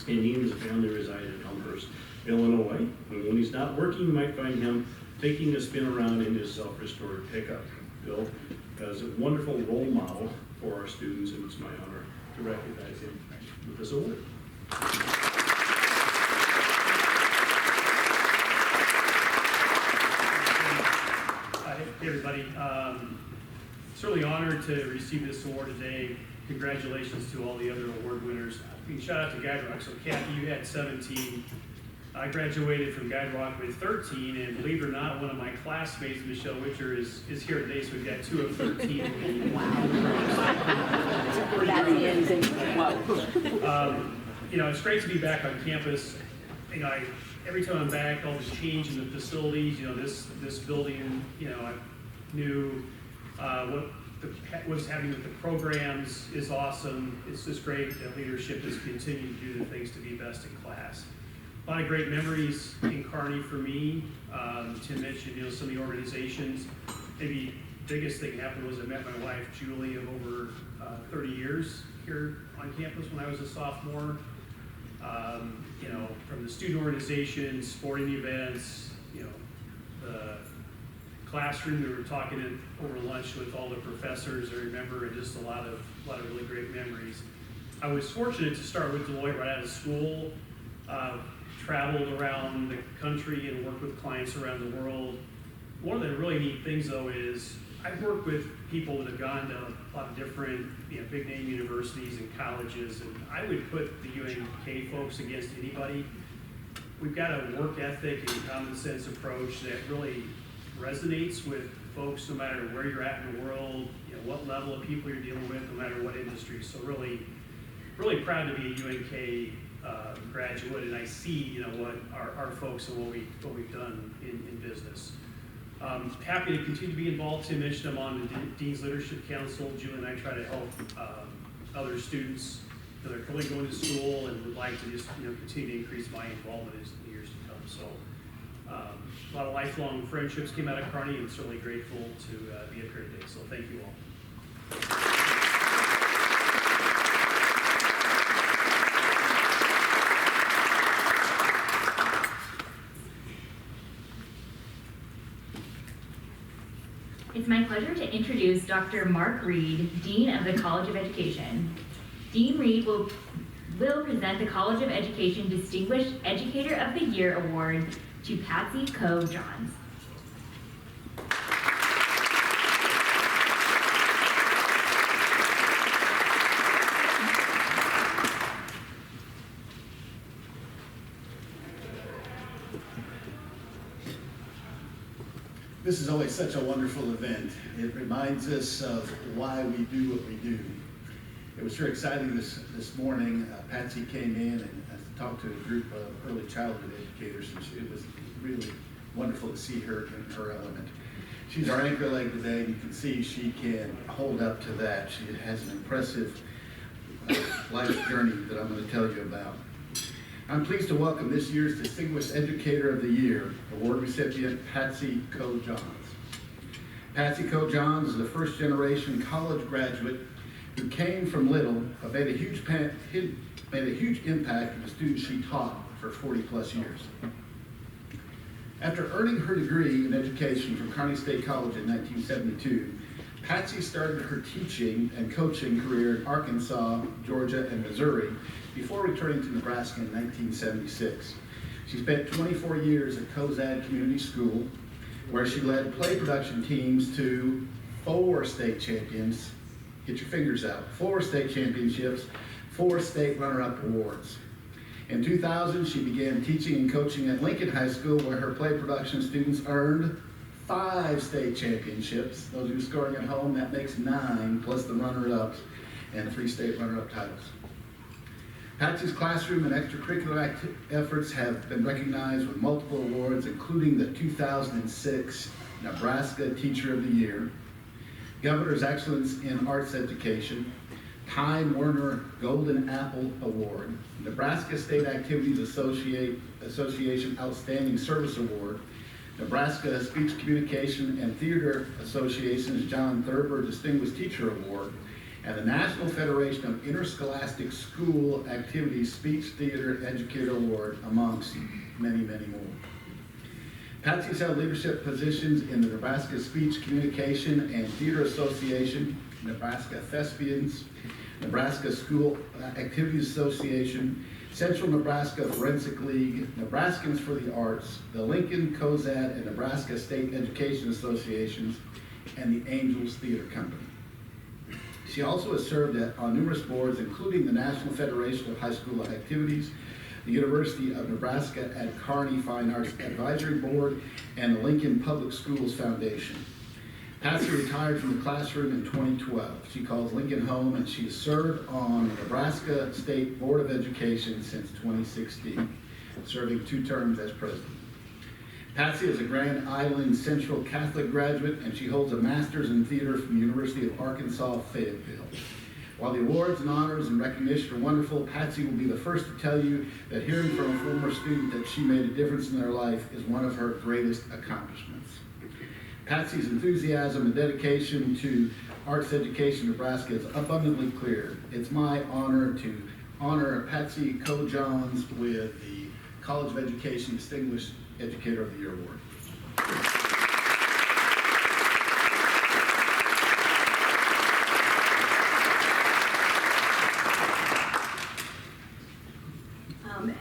and he and his family reside in Elmhurst, Illinois. And when he's not working, you might find him taking a spin around in his self-restored pickup. Bill is a wonderful role model for our students, and it's my honor to recognize him with this award. Hey everybody, certainly honored to receive this award today. Congratulations to all the other award winners. Shout out to Guide Rock. So Kathy, you had 17. I graduated from Guide Rock with 13, and believe it or not, one of my classmates, Michelle Witcher, is here today, so we've got 2 of 13. Wow. That's amazing. Wow. You know, it's great to be back on campus. You know, every time I'm back, all this change in the facilities, you know, this building, you know, I knew what's happening with the programs is awesome. It's just great that leadership has continued to do the things to be best in class. A lot of great memories in Kearney for me. Tim mentioned, you know, some of the organizations. Maybe biggest thing happened was I met my wife, Julie, of over 30 years here on campus when I was a sophomore. You know, from the student organizations, sporting events, you know, the classroom, we were talking over lunch with all the professors, I remember, and just a lot of really great memories. I was fortunate to start with Deloitte right out of school, traveled around the country and worked with clients around the world. One of the really neat things though is I've worked with people that have gone to a lot of different, big name universities and colleges, and I would put the UNK folks against anybody. We've got a work ethic and common sense approach that really resonates with folks no matter where you're at in the world, what level of people you're dealing with, no matter what industry. So really, really proud to be a UNK graduate, and I see, what our folks and what we've done in business. Happy to continue to be involved. Tim mentioned I'm on the Dean's Leadership Council. Julie and I try to help other students that are currently going to school and would like to just continue to increase my involvement in the years to come. So a lot of lifelong friendships came out of Kearney, and certainly grateful to be up here today. So thank you all. It's my pleasure to introduce Dr. Mark Reed, Dean of the College of Education. Dean Reed will present the College of Education Distinguished Educator of the Year Award to Patsy Coe-Johns. This is always such a wonderful event. It reminds us of why we do what we do. It was very exciting this morning. Patsy came in and talked to a group of early childhood educators, and it was really wonderful to see her in her element. She's our anchor leg today, and you can see she can hold up to that. She has an impressive life journey that I'm going to tell you about. I'm pleased to welcome this year's Distinguished Educator of the Year award recipient, Patsy Coe-Johns. Patsy Coe-Johns is a first-generation college graduate who came from Little, but made a huge impact on the students she taught for 40-plus years. After earning her degree in education from Kearney State College in 1972, Patsy started her teaching and coaching career in Arkansas, Georgia, and Missouri before returning to Nebraska in 1976. She spent 24 years at Cozad Community School, where she led play production teams to 4 state champions, get your fingers out, 4 state championships, 4 state runner-up awards. In 2000, she began teaching and coaching at Lincoln High School, where her play production students earned 5 state championships. Those of you scoring at home, that makes 9, plus the runner-ups and 3 state runner-up titles. Patsy's classroom and extracurricular efforts have been recognized with multiple awards, including the 2006 Nebraska Teacher of the Year, Governor's Excellence in Arts Education, Time Warner Golden Apple Award, Nebraska State Activities Association Outstanding Service Award, Nebraska Speech Communication and Theater Association's John Thurber Distinguished Teacher Award, and the National Federation of Interscholastic School Activities Speech Theater Educator Award, amongst many, many more. Patsy's held leadership positions in the Nebraska Speech Communication and Theater Association, Nebraska Thespians, Nebraska School Activities Association, Central Nebraska Forensic League, Nebraskans for the Arts, the Lincoln, Cozad, and Nebraska State Education Associations, and the Angels Theater Company. She also has served on numerous boards, including the National Federation of High School Activities, the University of Nebraska at Kearney Fine Arts Advisory Board, and the Lincoln Public Schools Foundation. Patsy retired from the classroom in 2012. She calls Lincoln home, and she has served on the Nebraska State Board of Education since 2016, serving 2 terms as president. Patsy is a Grand Island Central Catholic graduate, and she holds a master's in theater from the University of Arkansas, Fayetteville. While the awards and honors and recognition are wonderful, Patsy will be the first to tell you that hearing from a former student that she made a difference in their life is one of her greatest accomplishments. Patsy's enthusiasm and dedication to arts education in Nebraska is abundantly clear. It's my honor to honor Patsy Coe-Johns with the College of Education Distinguished Educator of the Year Award.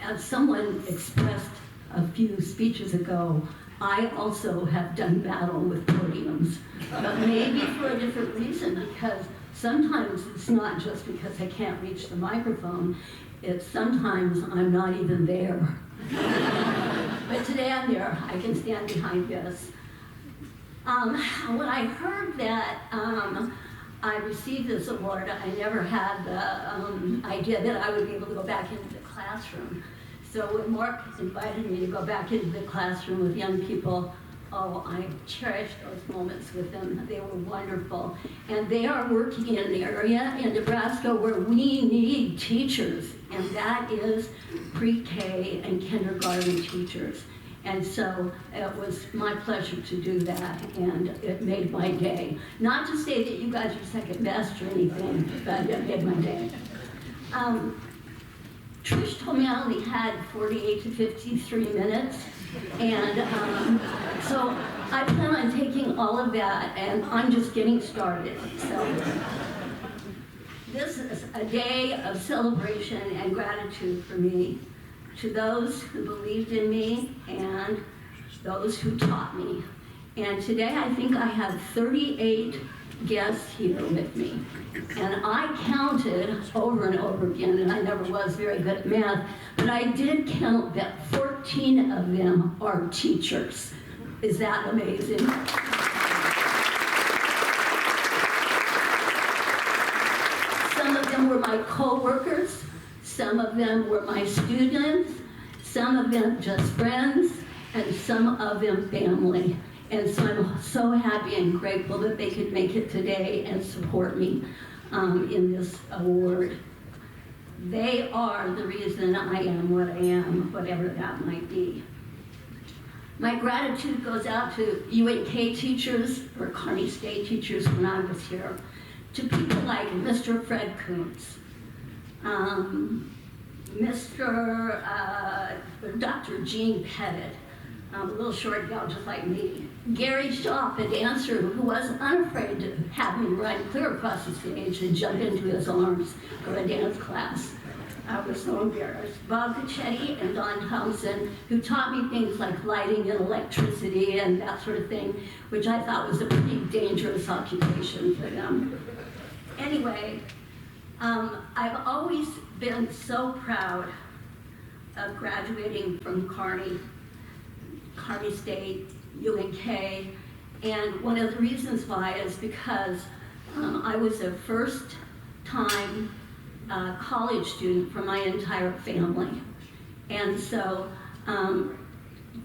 As someone expressed a few speeches ago, I also have done battle with podiums. but maybe for a different reason, because sometimes it's not just because I can't reach the microphone, it's sometimes I'm not even there. But today I'm there, I can stand behind this. When I heard that I received this award, I never had the idea that I would be able to go back into the classroom. So when Mark invited me to go back into the classroom with young people, oh, I cherished those moments with them. They were wonderful. And they are working in an area in Nebraska where we need teachers, and that is pre-K and kindergarten teachers. And so it was my pleasure to do that, and it made my day. Not to say that you guys are second best or anything, but it made my day. Trish told me I only had 48 to 53 minutes, and so I plan on taking all of that, and I'm just getting started. So this is a day of celebration and gratitude for me, to those who believed in me and those who taught me. And today I think I have 38 guests here with me. And I counted over and over again, and I never was very good at math, but I did count that 14 of them are teachers. Is that amazing? Some of them were my co-workers, some of them were my students, some of them just friends, and some of them family. And so I'm so happy and grateful that they could make it today and support me in this award. They are the reason I am what I am, whatever that might be. My gratitude goes out to UNK teachers, or Kearney State teachers when I was here, to people like Mr. Fred Kuntz, Dr. Jean Pettit, a little short gal just like me. Gary Shaw, a dancer who was unafraid to have me run clear across the stage and jump into his arms for a dance class. I was so embarrassed. Bob Cacchetti and Don Thompson, who taught me things like lighting and electricity and that sort of thing, which I thought was a pretty dangerous occupation for them. Anyway, I've always been so proud of graduating from Kearney State, UNK, and one of the reasons why is because I was a first-time college student for my entire family. And so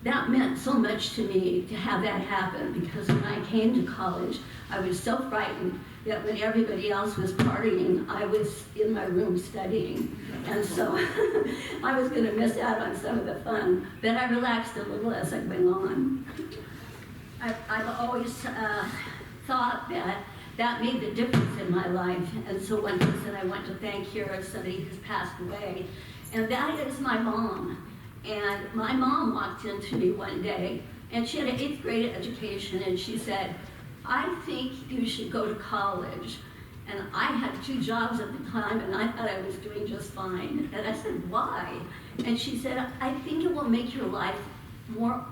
that meant so much to me to have that happen, because when I came to college, I was so frightened that when everybody else was partying, I was in my room studying. And so I was going to miss out on some of the fun. But I relaxed a little as I went on. I've always thought that made the difference in my life. And so one person I want to thank here is somebody who's passed away, and that is my mom. And my mom walked into me one day, and she had an 8th grade education, and she said, "I think you should go to college." And I had 2 jobs at the time, and I thought I was doing just fine. And I said, "Why?" And she said, "I think it will make your life more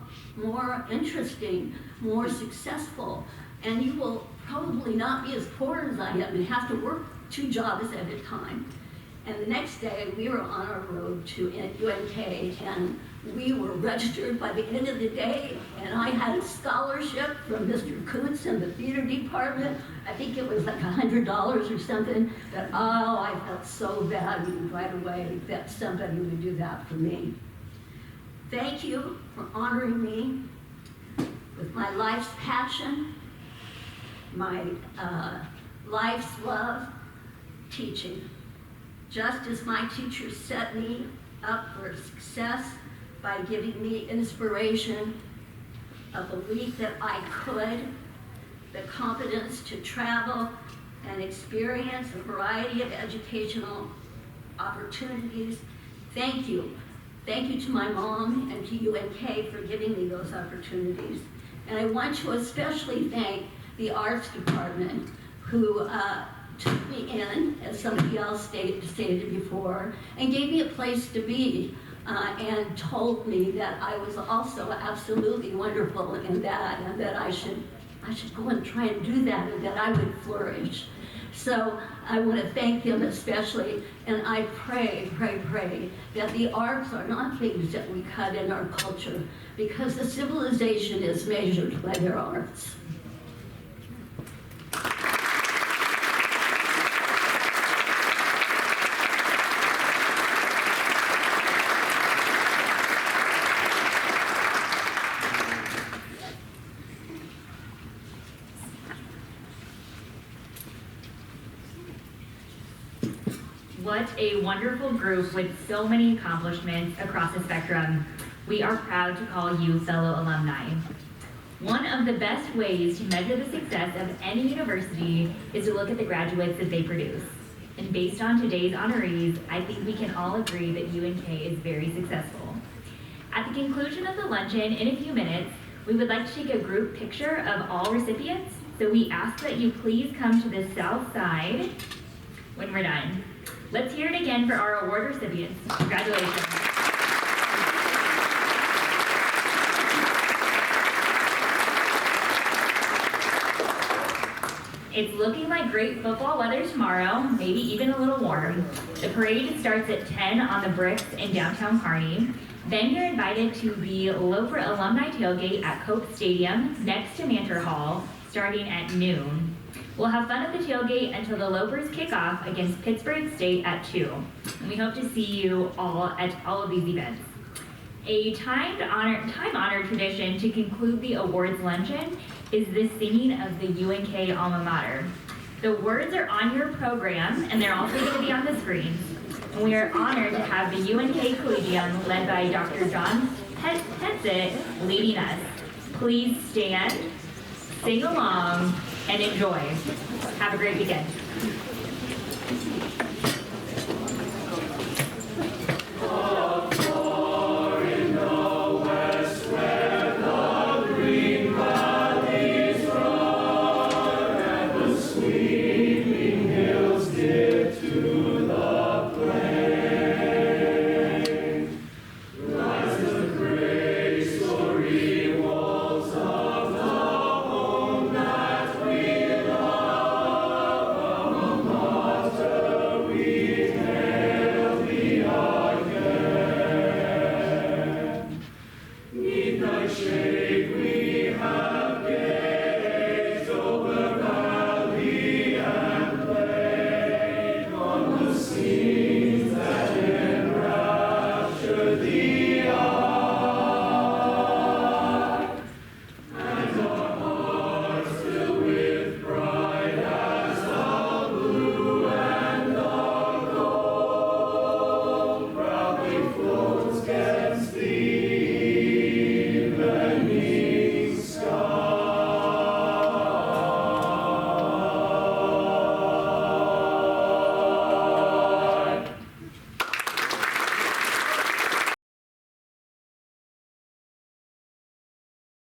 interesting, more successful, and you will probably not be as poor as I am and have to work 2 jobs at a time." And the next day, we were on our road to UNK, and we were registered by the end of the day, and I had a scholarship from Mr. Kuntz in the theater department. I think it was like $100 or something, but oh, I felt so valued right away that somebody would do that for me. Thank you for honoring me with my life's passion, my life's love, teaching. Just as my teachers set me up for success by giving me inspiration, a belief that I could, the confidence to travel and experience a variety of educational opportunities. Thank you. Thank you to my mom and to UNK for giving me those opportunities. And I want to especially thank the arts department, who took me in, as somebody else stated before, and gave me a place to be, and told me that I was also absolutely wonderful in that, and that I should I should go and try and do that and that I would flourish. So I want to thank them especially, and I pray that the arts are not things that we cut in our culture, because the civilization is measured by their arts. What a wonderful group with so many accomplishments across the spectrum. We are proud to call you fellow alumni. One of the best ways to measure the success of any university is to look at the graduates that they produce. And based on today's honorees, I think we can all agree that UNK is very successful. At the conclusion of the luncheon, in a few minutes, we would like to take a group picture of all recipients. So we ask that you please come to the south side when we're done. Let's hear it again for our award recipients. Congratulations. It's looking like great football weather tomorrow, maybe even a little warm. The parade starts at 10 on the bricks in downtown Kearney. Then you're invited to the Loper Alumni Tailgate at Cope Stadium next to Mantor Hall, starting at noon. We'll have fun at the tailgate until the Lopers kick off against Pittsburgh State at 2. And we hope to see you all at all of these events. A time-honored tradition to conclude the awards luncheon is the singing of the UNK alma mater. The words are on your program, and they're also going to be on the screens. And we are honored to have the UNK Collegium led by Dr. John Petzit leading us. Please stand, sing along, and enjoy. Have a great weekend.